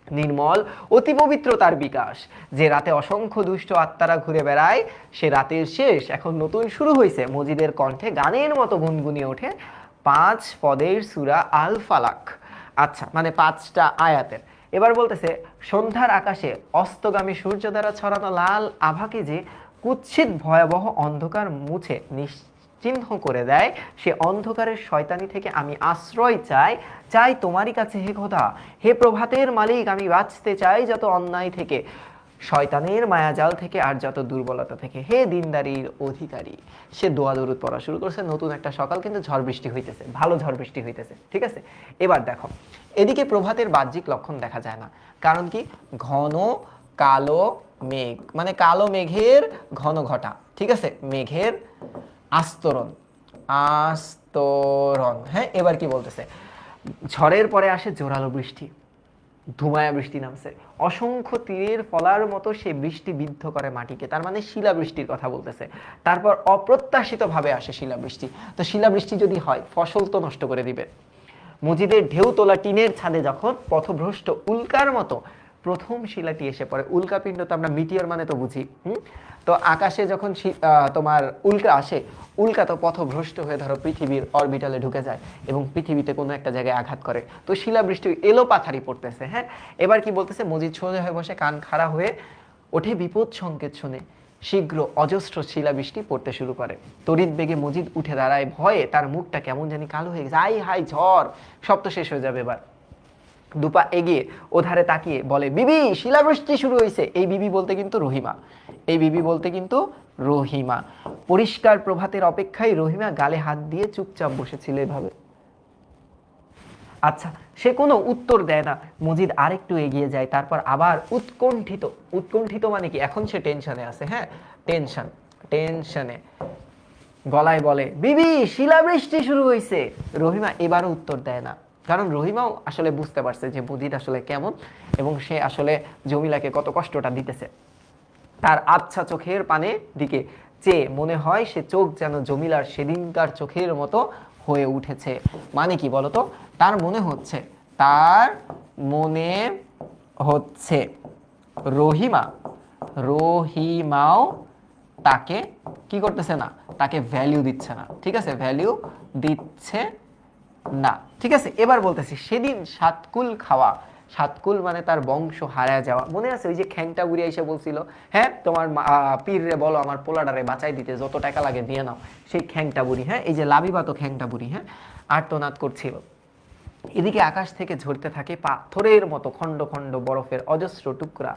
নির্মল অতি পবিত্র তার বিকাশ। যে রাতে অসংখ্য দুষ্ট আত্মারা ঘুরে বেড়ায়, সে রাতের শেষ এখন নতুন শুরু হয়েছে। মজিদের কণ্ঠে গানের মতো গুনগুনিয়ে ওঠে 5 পদের সূরা আল ফালাক। আচ্ছা, মানে 5টা আয়াতের। এবার বলতেছে সন্ধ্যার আকাশে অস্তগামী সূর্য দ্বারা ছড়ানো লাল আভাকে যে কুৎসিত ভয়াবহ অন্ধকার মুছে নিশ্চিহ্ন করে দেয়, সে অন্ধকারের শয়তানি থেকে আমি আশ্রয় চাই, চাই তোমারই কাছে হে খোদা। হে প্রভাতের মালিক, আমি বাঁচতে চাই যত অন্যায় থেকে, শয়তানের মায়াজাল থেকে আর যত দুর্বলতা থেকে, হে দিনদারির অধিকারী। সে দোয়া দরুদ পড়া শুরু করছে। নতুন একটা সকাল, কিন্তু ঝড় বৃষ্টি হইতেছে, ভালো ঝড় বৃষ্টি হইতেছে, ঠিক আছে? এবার দেখো, এদিকে প্রভাতের বাহ্যিক লক্ষণ দেখা যায় না। কারণ কি? ঘন কালো মেঘ, মানে কালো মেঘের ঘন ঘটা, ঠিক আছে? মেঘের আস্তরণ, আস্তরণ। হ্যাঁ, এবার কি বলতেছে? ঝড়ের পরে আসে জোরালো বৃষ্টি, ধুমায়া বৃষ্টি নামছে। অসংখ্য তীরের ফলার মতো সে বৃষ্টি বিদ্ধ করে মাটিকে, তার মানে শিলাবৃষ্টির কথা বলতেছে। তারপর অপ্রত্যাশিতভাবে আসে শিলাবৃষ্টি। তো শিলাবৃষ্টি যদি হয়, ফসল তো নষ্ট করে দিবে। মজিদের ঢেউ তোলা টিনের ছাদে যখন পথভ্রষ্ট উল্কার মতো প্রথম শিলাটি এসে পড়ে। উল্কাপিণ্ড তো আমরা মিটিয়র মানে তো বুঝি। তো আকাশে যখন তোমার উল্কা আসে, উল্কা তো পথভ্রষ্ট হয়ে ধরো পৃথিবীর অরবিটালে ঢুকে যায় এবং পৃথিবীতে কোনো একটা জায়গায় আঘাত করে। তো শিলাবৃষ্টি এলো পাথারি পড়তেছে। হ্যাঁ, এবার কি বলতেছে? মজিদ সোজা হয়ে বসে কান খাড়া হয়ে ওঠে বিপদ সংকেত শুনে। শীঘ্র অজস্র শিলাবৃষ্টি পড়তে শুরু করে। তড়িৎ বেগে মজিদ উঠে দাঁড়ায়, ভয়ে তার মুখটা কেমন জানি কালো হয়ে গেছে। আই হাই ঝড়, সব তো শেষ হয়ে যাবে এবার। দুপা এগিয়ে ওধারে তাকিয়ে বলে, বিবি শিলাবৃষ্টি শুরু হয়েছে। এই বিবি বলতে কিন্তু রহিমা, এই বিবি বলতে কিন্তু রহিমা। পরিষ্কার প্রভাতের অপেক্ষায় রহিমা গালে হাত দিয়ে চুপচাপ বসেছিল এভাবে। আচ্ছা, সে কোনো উত্তর দেয় না। মজিদ আরেকটু এগিয়ে যায়, তারপর আবার উৎকণ্ঠিত, উৎকণ্ঠিত মানে কি? এখন সে টেনশনে আছে। হ্যাঁ, টেনশন, টেনশনে গলায় বলে, বিবি শিলাবৃষ্টি শুরু হয়েছে। রহিমা এবারও উত্তর দেয় না, কারণ রহিমাও আসলে বুঝতে পারছে যে মজিদ আসলে কেমন এবং সে আসলে জমিলাকে কত কষ্টটা দিতেছে। তার আবছা চোখের পানে দিকে চেয়ে মনে হয় সে চোখ যেন জমিলার সেদিনকার চোখের মতো হয়ে উঠেছে। মানে কি বলতো? তার মনে হচ্ছে, তার মনে হচ্ছে রহিমা, রহিমাও তাকে কি করতেছে না, তাকে ভ্যালিউ দিচ্ছে না। ঠিক আছে, ভ্যালিউ দিচ্ছে না। ঠিক আছে, এবার বলতেছি সেদিন সাতকুল খাওয়া। সাতকুল মানে তার বংশ হারায় যাওয়া। মনে আছে ওই যে খ্যাংটা বুড়ি এসে বলছিল, হ্যাঁ তোমার পীর রে বলো আমার পোলাডারে বাঁচাই দিতে, যত টাকা লাগে দিয়ে নাও। সেই খ্যাংটা বুড়ি, হ্যাঁ, এই যে লাবিবা তো খ্যাংটা বুড়ি, হ্যাঁ, আর্তনাদ করছিল। এদিকে আকাশ থেকে ঝরতে থাকে পাথরের মতো খণ্ড খণ্ড বরফের অজস্র টুকরা।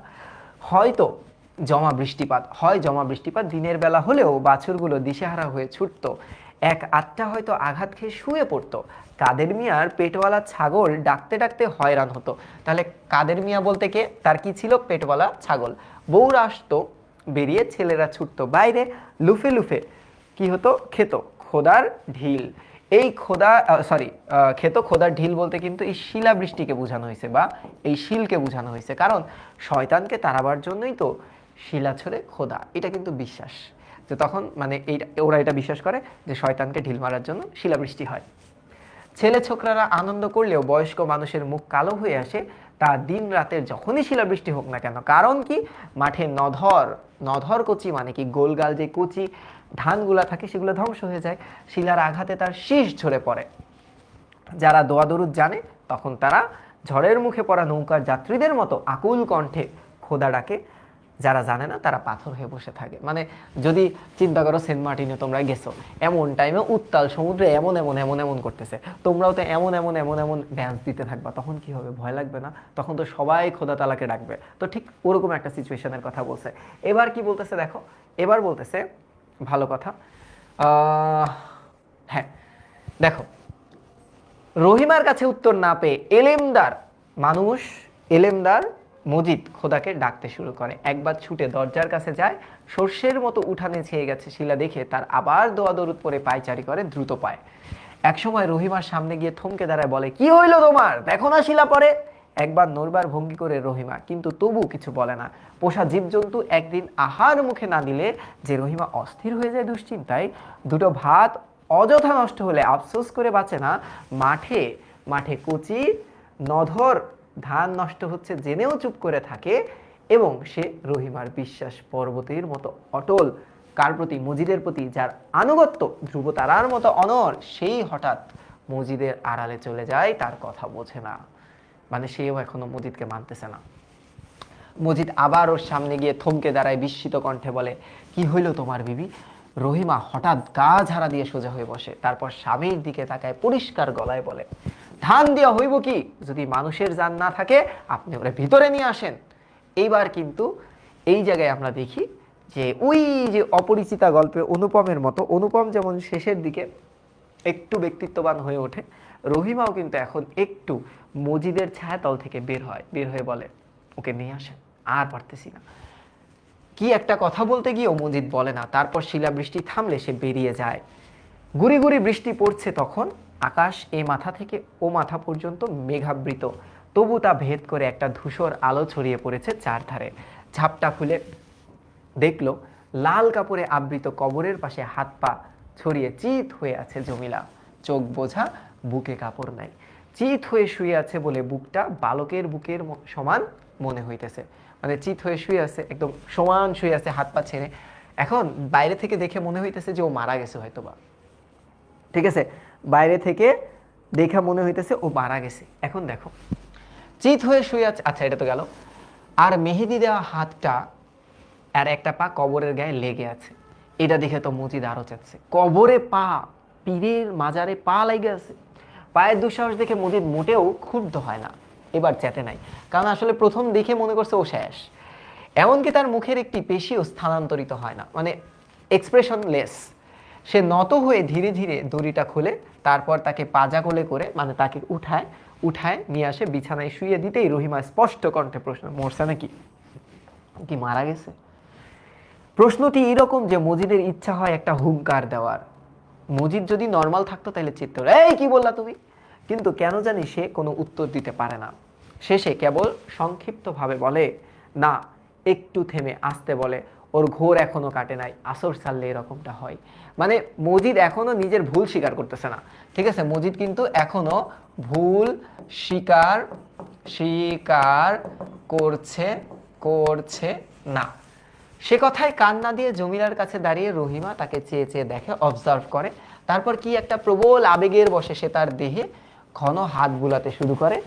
হয়তো জমা বৃষ্টিপাত দিনের বেলা হলেও বাছুরগুলো দিশেহারা হয়ে ছুটত। এক আটটা হয়তো আঘাত খেয়ে শুয়ে পড়তো। কাদের মিয়ার পেটওয়ালা ছাগল ডাকতে ডাকতে হয়রান হতো। তাহলে কাদের মিয়া বলতে কে? তার কি ছিল? পেটওয়ালা ছাগল। বউরা আসতো বেরিয়ে, ছেলেরা ছুটতো বাইরে, লুফে লুফে কি হতো? খেত খোদার ঢিল। এই খেত খোদার ঢিল বলতে কিন্তু এই শিলাবৃষ্টিকে বোঝানো হয়েছে, বা এই শিলকে বোঝানো হয়েছে। কারণ শয়তানকে তাড়াবার জন্যই তো শিলা ছড়ে খোদা, এটা কিন্তু বিশ্বাস যে তখন মানে ওরা এটা বিশ্বাস করে যে শয়তানকে ঢিল মারার জন্য শিলাবৃষ্টি হয়। ছেলে ছোকরারা আনন্দ করলেও বয়স্ক মানুষের মুখ কালো হয়ে আসে তা দিন রাতের যখনই শিলাবৃষ্টি হোক না কেন। কারণ কি? মাঠে নধর কচি মানে কি গোলগাল যে কচি ধানগুলা থাকে সেগুলো ধ্বংস হয়ে যায়, শিলার আঘাতে তার শীষ ঝরে পড়ে। যারা দোয়া দরুদ জানে তখন তারা ঝড়ের মুখে পড়া নৌকার যাত্রীদের মতো আকুল কণ্ঠে খোদা ডাকে। যারা জানে না তারা পাথর হয়ে বসে থাকে। মানে যদি চিন্তা করো সেন্ট মার্টিনে তোমরা গেছো, এমন টাইমে উত্তাল সমুদ্রে এমন এমন এমন এমন করতেছে, তোমরাও তো এমন এমন এমন এমন ড্যান্স দিতে থাকবা, তখন কি হবে? ভয় লাগবে না? তখন তো সবাই খোদা তালাকে ডাকবে। তো ঠিক ওরকম একটা সিচুয়েশনের কথা বলছে। এবার কি বলতেছে দেখো, এবার বলতেছে ভালো কথা। হ্যাঁ দেখো, রহিমার কাছে উত্তর না পেয়ে এলেমদার মজিদ খোদাকে ডাকতে শুরু করে। একবার ছুটে দরজার কাছে যায়, সর্ষের মতো উঠানে ছেয়ে গেছে শিলা দেখে তার আবার দোয়া দরুদ পরে পায়চারি করে দ্রুত পায়। একসময় রহিমার সামনে গিয়ে থমকে দাঁড়ায়, বলে, কি হইল তোমার? দেখো না শিলা পরে। একবার নড়বার ভঙ্গি করে রহিমা, কিন্তু তবু কিছু বলে না। পোষা জীবজন্তু একদিন আহার মুখে না দিলে যে রহিমা অস্থির হয়ে যায় দুশ্চিন্তায়। দুটো ভাত অযথা নষ্ট হলে আফসোস করে বাঁচে না। মাঠে মাঠে কচি নধর ধান নষ্ট হচ্ছে জেনেও চুপ করে থাকে। এবং সে রহিমার বিশ্বাস পর্বতের মতো অটল। কার প্রতি? মজিদের প্রতি, যার আনুগত্য ধ্রুবতারার মতো অনর। সেই হঠাৎ মজিদের আড়ালে চলে যায়, তার কথা বোঝে না। মানে সেও এখনো মজিদকে মানতেছে না। মজিদ আবার ওর সামনে গিয়ে থমকে দাঁড়ায়, বিস্মিত কণ্ঠে বলে, কি হইল তোমার বিবি? রহিমা হঠাৎ গা ঝাড়া দিয়ে সোজা হয়ে বসে, তারপর স্বামীর দিকে তাকায় পরিষ্কার গলায় বলে, ধান দিয়া হইব কি? যদি মানুষের জান না থাকে আপনি ওরা ভিতরে নিয়ে আসেন। এইবার কিন্তু এই জায়গায় আমরা দেখি যে ওই যে অপরিচিতা গল্পে অনুপমের মতো, অনুপম যেমন শেষের দিকে একটু ব্যক্তিত্ববান হয়ে ওঠে, রহিমাও কিন্তু এখন একটু মজিদের ছায়াতল থেকে বের হয়ে বলে, ওকে নিয়ে আসেন, আর পারতেছি না। কি একটা কথা বলতে গিয়েও মজিদ বলে না। তারপর শিলাবৃষ্টি থামলে সে বেরিয়ে যায়। গুড়ি গুড়ি বৃষ্টি পড়ছে তখন। আকাশ এ মাথা থেকে ও মাথা পর্যন্ত মেঘাবৃত, তবু তা ভেদ করে একটা ধূসর আলো ছড়িয়ে পড়েছে চারধারে। ঝাপটা খুলে দেখলো লাল কাপড়ে আবৃত কবরের পাশে হাত পা ছড়িয়ে চিত হয়ে আছে জমিলা। চোখ বোঝা, বুকে কাপড় নাই। চিত হয়ে শুয়ে আছে বলে বুকটা বালকের বুকের সমান মনে হইতেছে। মানে চিত হয়ে শুয়ে আছে, একদম সমান শুয়ে আছে, হাত পা ছেড়ে। এখন বাইরে থেকে দেখে মনে হইতেছে যে ও মারা গেছে হয়তোবা, ঠিক আছে? বাইরে থেকে দেখা মনে হইতেছে ও মারা গেছে। এখন দেখো চিত হয়ে শুয়ে আছে, আচ্ছা এটা তো গেল। আর মেহেদি দেওয়া হাতটা আর একটা পা কবরের গায়ে লেগে আছে। এটা দেখে তো মজিদ আরো চাচ্ছে, কবরে পা, পীরের মাজারে পা লেগে আছে। পায়ের দুঃসাহস দেখে মজিদ মোটেও ক্ষুব্ধ হয় না, এবার চেতে নাই। কারণ আসলে প্রথম দেখে মনে করছে ও শেষ। এমনকি তার মুখের একটি পেশিও স্থানান্তরিত হয় না, মানে এক্সপ্রেশনলেস। সে নত হয়ে ধীরে ধীরে দড়িটা খুলে তারপর তাকে পাজা কোলে করে, মানে তাকে উঠায় নিয়ে আসে বিছানায় শুয়ে দিতেই রহিমা স্পষ্ট কণ্ঠে প্রশ্ন, মরছে নাকি? কি মারা গেছে? প্রশ্নটি এরকম যে মজিদের ইচ্ছা হয় একটা হুঙ্কার দেওয়ার। মজিদ যদি নর্মাল থাকতো তাহলে চিত্ত, এই কি বললা তুমি? কিন্তু কেন জানি সে কোনো উত্তর দিতে পারে না। শেষে কেবল সংক্ষিপ্তভাবে বলে, না। একটু থেমে আসতে বলে, ওর ঘোর এখনো কাটে নাই, আসর ছাড়লে এরকমটা হয়। মানে মজিদ এখনো নিজের ভুল স্বীকার করতেছে না, ঠিক আছে? মজিদ কিন্তু এখনো ভুল স্বীকার স্বীকার করছে করছে না। সে কথায় কান না দিয়ে জমিলার কাছে দাঁড়িয়ে রহিমা তাকে চেয়ে চেয়ে দেখে, অবজার্ভ করে। তারপর কি একটা প্রবল আবেগের বশে সে তার দেহে ঘন হাত বুলাতে শুরু করে।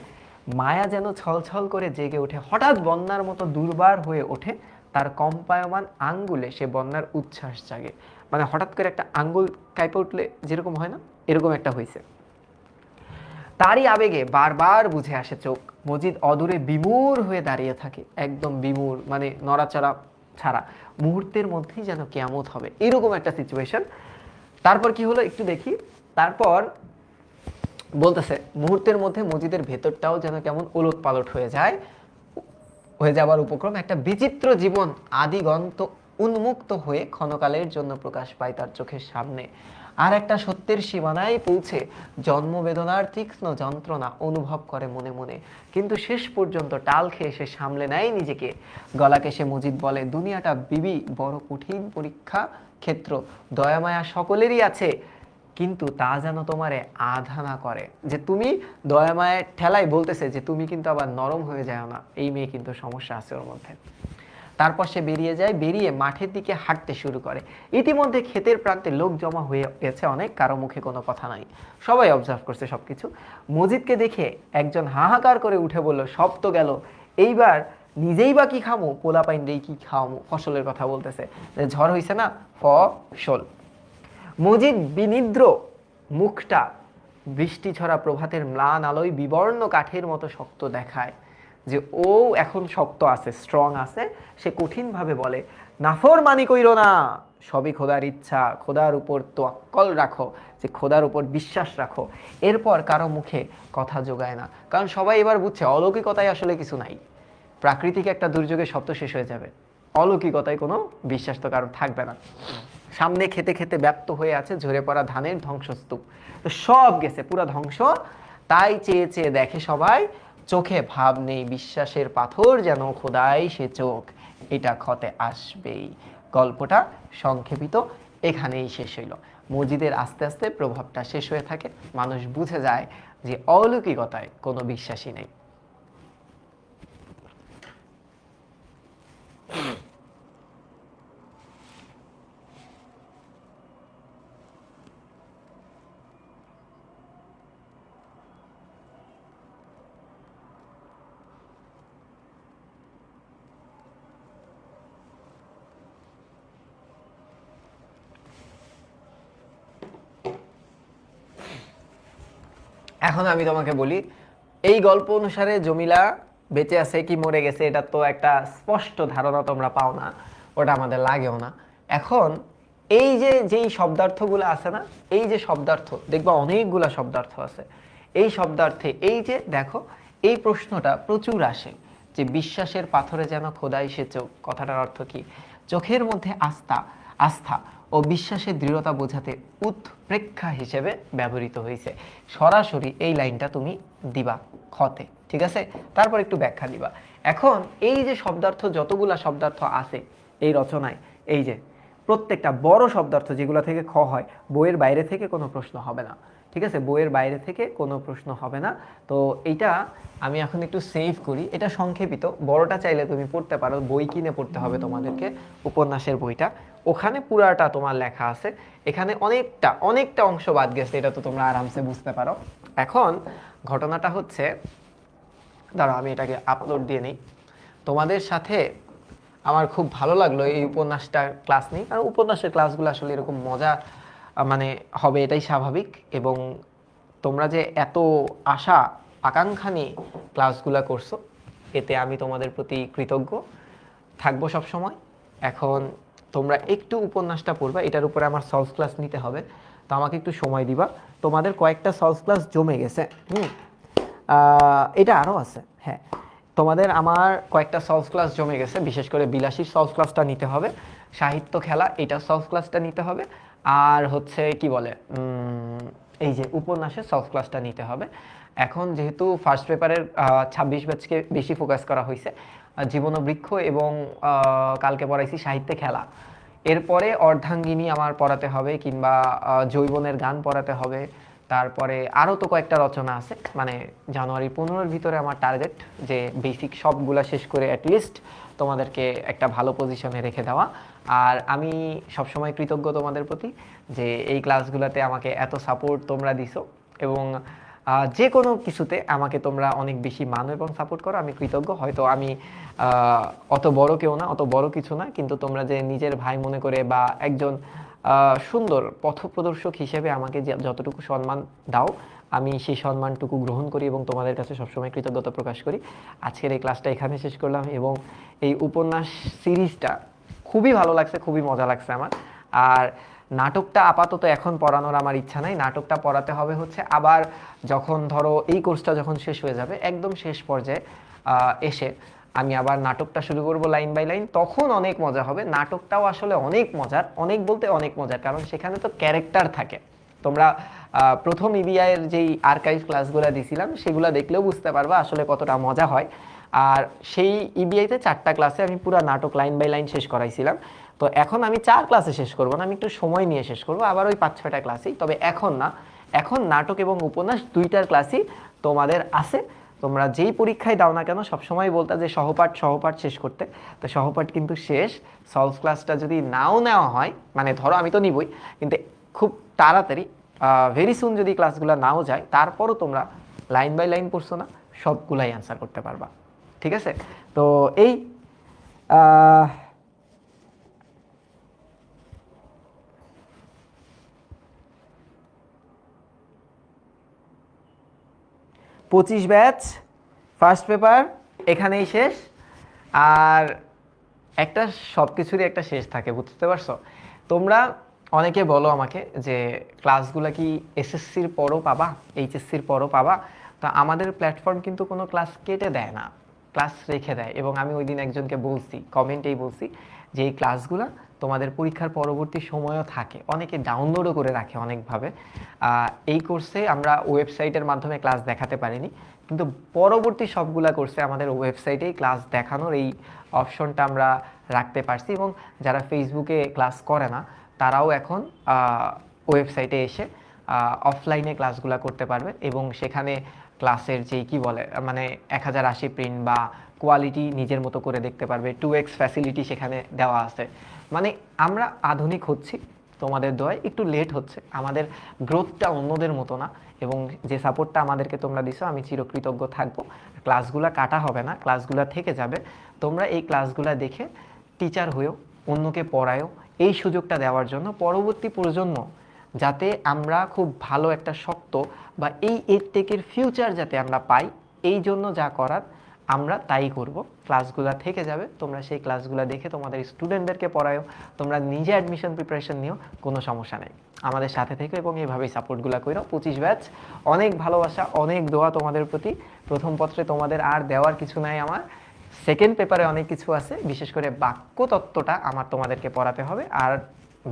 মায়া যেন ছলছল করে জেগে ওঠে, হঠাৎ বন্যার মতো দুর্বার হয়ে ওঠে তার কম্পায়মান আঙ্গুলে। সে বন্যার উচ্ছ্বাস জাগে, মানে হঠাৎ করে একটা আঙ্গুল কাঁপে উঠলে যেরকম হয় না, এরকম একটা হয়েছে। তারই আবেগে বারবার বুঝে আসে চোখ। মজিদ অদূরে বিমূঢ় হয়ে দাঁড়িয়ে থাকে, একদম বিমূঢ়, মানে নড়াচড়া ছাড়া। মুহূর্তের মধ্যেই যেন কিয়ামত হবে, এরকম একটা সিচুয়েশন। তারপর কি হলো একটু দেখি। তারপর বলতেছে মুহূর্তের মধ্যে মজিদের ভেতরটাও যেন কেমন ওলট পালট হয়ে যাবার উপক্রম। একটা বিচিত্র জীবন আদিগন্ত উন্মুক্ত হয়ে ক্ষণকালের জন্য প্রকাশ পায় তার চোখের সামনে। আর একটা সত্যের সীমানায় পৌঁছে জন্মবেদনার তীক্ষ্ণ যন্ত্রণা অনুভব করে মনে মনে, কিন্তু শেষ পর্যন্ত টাল খেয়ে সে সামলে নেয় নিজেকে। গলাকে সে মজিদ বলে, দুনিয়াটা বিবি বড় কঠিন পরীক্ষা ক্ষেত্র, দয়ামায়া সকলেরই আছে, কিন্তু তা যেন তোমারে আধা না করে। যে তুমি দয়ামায়ের ঠেলাই বলতেছে যে তুমি কিন্তু আবার নরম হয়ে যাও না, এই মেয়ে কিন্তু সমস্যা আছে ওর মধ্যে। তারপর সে বেরিয়ে যায়, বেরিয়ে মাঠের দিকে হাঁটতে শুরু করে। ইতিমধ্যে ক্ষেতের প্রান্তে লোক জমা হয়ে গেছে অনেক, কারো মুখে কোনো কথা নাই, সবাই অবজার্ভ করছে সবকিছু। মজিদকে দেখে একজন হাহাকার করে উঠে বলল, সব তো গেল, এইবার নিজেই বা কি খামু, পোলা পাইন্ডেই কি খাওয়ামু। ফসলের কথা বলতেছে, ঝড় হইছে না, ফসল। মজিদ বিনিদ্র মুখটা বৃষ্টি ছড়া প্রভাতের ম্লান আলোয় বিবর্ণ কাঠের মতো শক্ত দেখায়। যে ও এখন শক্ত আছে, স্ট্রং আছে। সে কঠিনভাবে বলে, নাফরমানি কইরো না, সবই খোদার ইচ্ছা, খোদার উপর তোয়াক্কল রাখো, যে খোদার উপর বিশ্বাস রাখো। এরপর কারো মুখে কথা জোগায় না, কারণ সবাই এবার বুঝছে অলৌকিকতায় আসলে কিছু নাই। প্রাকৃতিক একটা দুর্যোগে সব তো শেষ হয়ে যাবে, অলৌকিকতায় কোনো বিশ্বাস তো কারো থাকবে না। সামনে খেতে খেতে ব্যাপ্ত হয়ে আছে ঝরে পড়া ধানের ধ্বংসস্তূপ, তো সব গেছে পুরা ধ্বংস। তাই চেয়ে চেয়ে দেখে সবাই, চোখে ভাব নেই, বিশ্বাসের পাথর যেন খোদাই সে চোখ, এটা ক্ষতে আসবেই। গল্পটা সংক্ষেপিত এখানেই শেষ হইল। মসজিদের আস্তে আস্তে প্রভাবটা শেষ হয়ে থাকে, মানুষ বুঝে যায় যে অলৌকিকতায় কোনো বিশ্বাসই নেই। এখন আমি তোমাকে বলি, এই গল্প অনুসারে জমিলা বেঁচে আছে কি মরে গেছে এটা তো একটা স্পষ্ট ধারণা তোমরা পাও না, ওটা আমাদের লাগেও না। এখন এই যে যেই শব্দার্থগুলো আছে না, এই যে শব্দার্থ দেখবা অনেকগুলা শব্দার্থ আছে। এই শব্দার্থে এই যে দেখো, এই প্রশ্নটা প্রচুর আসে যে বিশ্বাসের পাথরে যেন খোদাই সে চোখ, কথাটার অর্থ কি? চোখের মধ্যে আস্থা আস্থা ও বিশ্বাসের দৃঢ়তা বোঝাতে উৎপ্রেক্ষা হিসেবে ব্যবহৃত হয়েছে। সরাসরি এই লাইনটা তুমি দিবা খতে, ঠিক আছে? তারপর একটু ব্যাখ্যা দিবা। এখন এই যে শব্দার্থ, যতগুলা শব্দার্থ আছে এই রচনায়, এই যে প্রত্যেকটা বড় শব্দার্থ যেগুলো থেকে খ হয়, বইয়ের বাইরে থেকে কোনো প্রশ্ন হবে না, ঠিক আছে? বইয়ের বাইরে থেকে কোনো প্রশ্ন হবে না। তো এইটা আমি এখন একটু সেভ করি, এটা সংক্ষেপিত, বড়টা চাইলে তুমি পড়তে পারো, বই কিনে পড়তে হবে তোমাদেরকে, উপন্যাসের বইটা, ওখানে পুরাটা তোমার লেখা আছে। এখানে অনেকটা অনেকটা অংশ বাদ গেছে, এটা তো তোমরা আরামসে বুঝতে পারো। এখন ঘটনাটা হচ্ছে, দাঁড়াও আমি এটাকে আপলোড দিয়ে নিই। তোমাদের সাথে আমার খুব ভালো লাগলো এই উপন্যাসটার ক্লাস নিই, কারণ উপন্যাসের ক্লাসগুলো আসলে এরকম মজা মানে হবে এটাই স্বাভাবিক। এবং তোমরা যে এত আশা আকাঙ্ক্ষা নিয়ে ক্লাসগুলো করছো, এতে আমি তোমাদের প্রতি কৃতজ্ঞ থাকবো সব সময়। এখন তোমরা একটু উপন্যাসটা পড়বা, এটার উপরে আমার সলভ ক্লাস নিতে হবে, তো আমাকে একটু সময় দিবা। তোমাদের কয়েকটা সলভ ক্লাস জমে গেছে, এটা আরও আছে, হ্যাঁ, তোমাদের আমার কয়েকটা সলভ ক্লাস জমে গেছে, বিশেষ করে বিলাসীর সলভ ক্লাসটা নিতে হবে, সাহিত্য খেলা এটা সলভ ক্লাসটা নিতে হবে, আর হচ্ছে কি বলে এই যে উপন্যাসের সলভ ক্লাসটা নিতে হবে। এখন যেহেতু ফার্স্ট পেপারের 26 ব্যাচকে বেশি ফোকাস করা হয়েছে, জীবন বৃক্ষ এবং কালকে পড়াইছি সাহিত্যে খেলা, এরপরে অর্ধাঙ্গিনী আমার পড়াতে হবে, কিংবা জৈবনের গান পড়াতে হবে। তারপরে আরও তো কয়েকটা রচনা আছে, মানে জানুয়ারি 15-র ভিতরে আমার টার্গেট যে বেসিক সবগুলা শেষ করে অ্যাটলিস্ট তোমাদেরকে একটা ভালো পজিশনে রেখে দেওয়া। আর আমি সবসময় কৃতজ্ঞ তোমাদের প্রতি যে এই ক্লাসগুলোতে আমাকে এত সাপোর্ট তোমরা দিছো, এবং যে কোনো কিছুতে আমাকে তোমরা অনেক বেশি মানো এবং সাপোর্ট করো, আমি কৃতজ্ঞ। হয়তো আমি অত বড় কেউ না, অত বড় কিছু না, কিন্তু তোমরা যে নিজের ভাই মনে করে বা একজন সুন্দর পথপ্রদর্শক হিসেবে আমাকে যতটুকু সম্মান দাও, আমি সেই সম্মানটুকু গ্রহণ করি এবং তোমাদের কাছে সবসময় কৃতজ্ঞতা প্রকাশ করি। আজকের এই ক্লাসটা এখানে শেষ করলাম এবং এই উপন্যাস সিরিজটা খুবই ভালো লাগছে, খুবই মজা লাগছে আমার। আর নাটকটা আপাতত এখন পড়ানোর আমার ইচ্ছা নাই, নাটকটা পড়াতে হবে হচ্ছে আবার যখন ধরো এই কোর্সটা যখন শেষ হয়ে যাবে, একদম শেষ পর্যায়ে এসে আমি আবার নাটকটা শুরু করব লাইন বাই লাইন, তখন অনেক মজা হবে। নাটকটাও আসলে অনেক মজার, অনেক বলতে অনেক মজার, কারণ সেখানে তো ক্যারেক্টার থাকে। তোমরা প্রথম ইবিআইয়ের যেই আর্কাইভ ক্লাসগুলো দিছিলাম সেগুলো দেখলেও বুঝতে পারবা আসলে কতটা মজা হয়। আর সেই ইবিআইতে 4টা ক্লাসে আমি পুরো নাটক লাইন বাই লাইন শেষ করাইছিলাম। তো এখন আমি 4 ক্লাসে শেষ করবো না, আমি একটু সময় নিয়ে শেষ করবো, আবার ওই 5-6টা ক্লাসেই। তবে এখন না, এখন নাটক এবং উপন্যাস 2টার ক্লাসই তোমাদের আছে। তোমরা যেই পরীক্ষায় দাও না কেন সবসময় বলতা যে সহপাঠ সহপাঠ শেষ করতে, তো সহপাঠ কিন্তু শেষ। সলভ ক্লাসটা যদি নাও নেওয়া হয়, মানে ধরো আমি তো নিবই, কিন্তু খুব তাড়াতাড়ি ভেরি সুন যদি ক্লাসগুলো নাও যায়, তারপরও তোমরা লাইন বাই লাইন পড়ছো না, সবগুলাই অ্যান্সার করতে পারবা। ঠিক আছে? তো এই 25 ব্যাচ ফার্স্ট পেপার এখানেই শেষ। আর একটা সব কিছুরই একটা শেষ থাকে, বুঝতে পারছো? তোমরা অনেকে বলো আমাকে যে ক্লাসগুলো কি এসএসসির পরও পাবা, এইচএসসির পরও পাবা? তো আমাদের প্ল্যাটফর্ম কিন্তু কোনো ক্লাস কেটে দেয় না, ক্লাস রেখে দেয়। এবং আমি ওই দিন একজনকে বলছি, কমেন্টেই বলছি যে এই ক্লাসগুলো তোমাদের পরীক্ষার পরবর্তী সময়ও থাকে, অনেকে ডাউনলোডও করে রাখে অনেকভাবে। এই কোর্সে আমরা ওয়েবসাইটের মাধ্যমে ক্লাস দেখাতে পারিনি, কিন্তু পরবর্তী সবগুলা কোর্সে আমাদের ওয়েবসাইটেই ক্লাস দেখানোর এই অপশনটা আমরা রাখতে পারছি। এবং যারা ফেসবুকে ক্লাস করে না তারাও এখন ওয়েবসাইটে এসে অফলাইনে ক্লাসগুলো করতে পারবে এবং সেখানে ক্লাসের যেই কি বলে মানে 1080 প্রিন্ট বা কোয়ালিটি নিজের মতো করে দেখতে পারবে। 2x ফ্যাসিলিটি সেখানে দেওয়া আছে। মানে আমরা আধুনিক হচ্ছি, তোমাদের দোয়ায় একটু লেট হচ্ছে, আমাদের গ্রোথটা অন্যদের মতো না। এবং যে সাপোর্টটা আমাদেরকে তোমরা দিছো আমি চিরকৃতজ্ঞ থাকবো। ক্লাসগুলো কাটা হবে না, ক্লাসগুলো থেকে যাবে। তোমরা এই ক্লাসগুলো দেখে টিচার হয়েও অন্যকে পড়ায়ও, এই সুযোগটা দেওয়ার জন্য পরবর্তী প্রজন্ম যাতে আমরা খুব ভালো একটা শক্ত বা এই এডটেকের ফিউচার যাতে আমরা পাই, এই জন্য যা করার আমরা তাই করব। ক্লাসগুলো থেকে যাবে, তোমরা সেই ক্লাসগুলো দেখে তোমাদের স্টুডেন্টদেরকে পড়ায়ও, তোমরা নিজে অ্যাডমিশন প্রিপারেশন নিও, কোনো সমস্যা নেই। আমাদের সাথে থেকে এবং এইভাবেই সাপোর্টগুলো করো। 25 ব্যাচ, অনেক ভালোবাসা, অনেক দোয়া তোমাদের প্রতি। প্রথম পত্রে তোমাদের আর দেওয়ার কিছু নাই আমার, সেকেন্ড পেপারে অনেক কিছু আছে, বিশেষ করে বাক্যতত্ত্বটা আমার তোমাদেরকে পড়াতে হবে। আর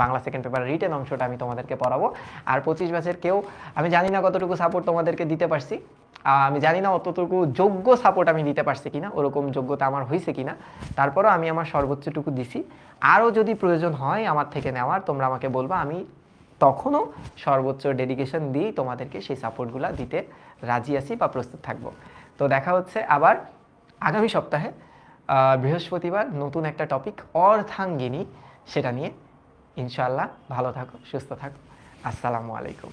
বাংলা সেকেন্ড পেপারের রিটেন অংশটা আমি তোমাদেরকে পড়াবো। আর 25 ব্যাচের কেউ, আমি জানি না কতটুকু সাপোর্ট তোমাদেরকে দিতে পারছি, আমি জানি না অতটুকু যোগ্য সাপোর্ট আমি দিতে পারছি কিনা, ওরকম যোগ্যতা আমার হয়েছে কিনা, তারপরও আমি আমার সর্বোচ্চটুকু দিছি। আরও যদি প্রয়োজন হয় আমার থেকে নেওয়ার, তোমরা আমাকে বলবা, আমি তখনও সর্বোচ্চ ডেডিকেশন দিয়েই তোমাদেরকে সেই সাপোর্টগুলো দিতে রাজি আছি বা প্রস্তুত থাকবো। তো দেখা হচ্ছে আবার আগামী সপ্তাহে বৃহস্পতিবার নতুন একটা টপিক অর্ধাঙ্গিনী, সেটা নিয়ে। ইনশাআল্লাহ ভালো থাকো, সুস্থ থাকো। আসসালামু আলাইকুম।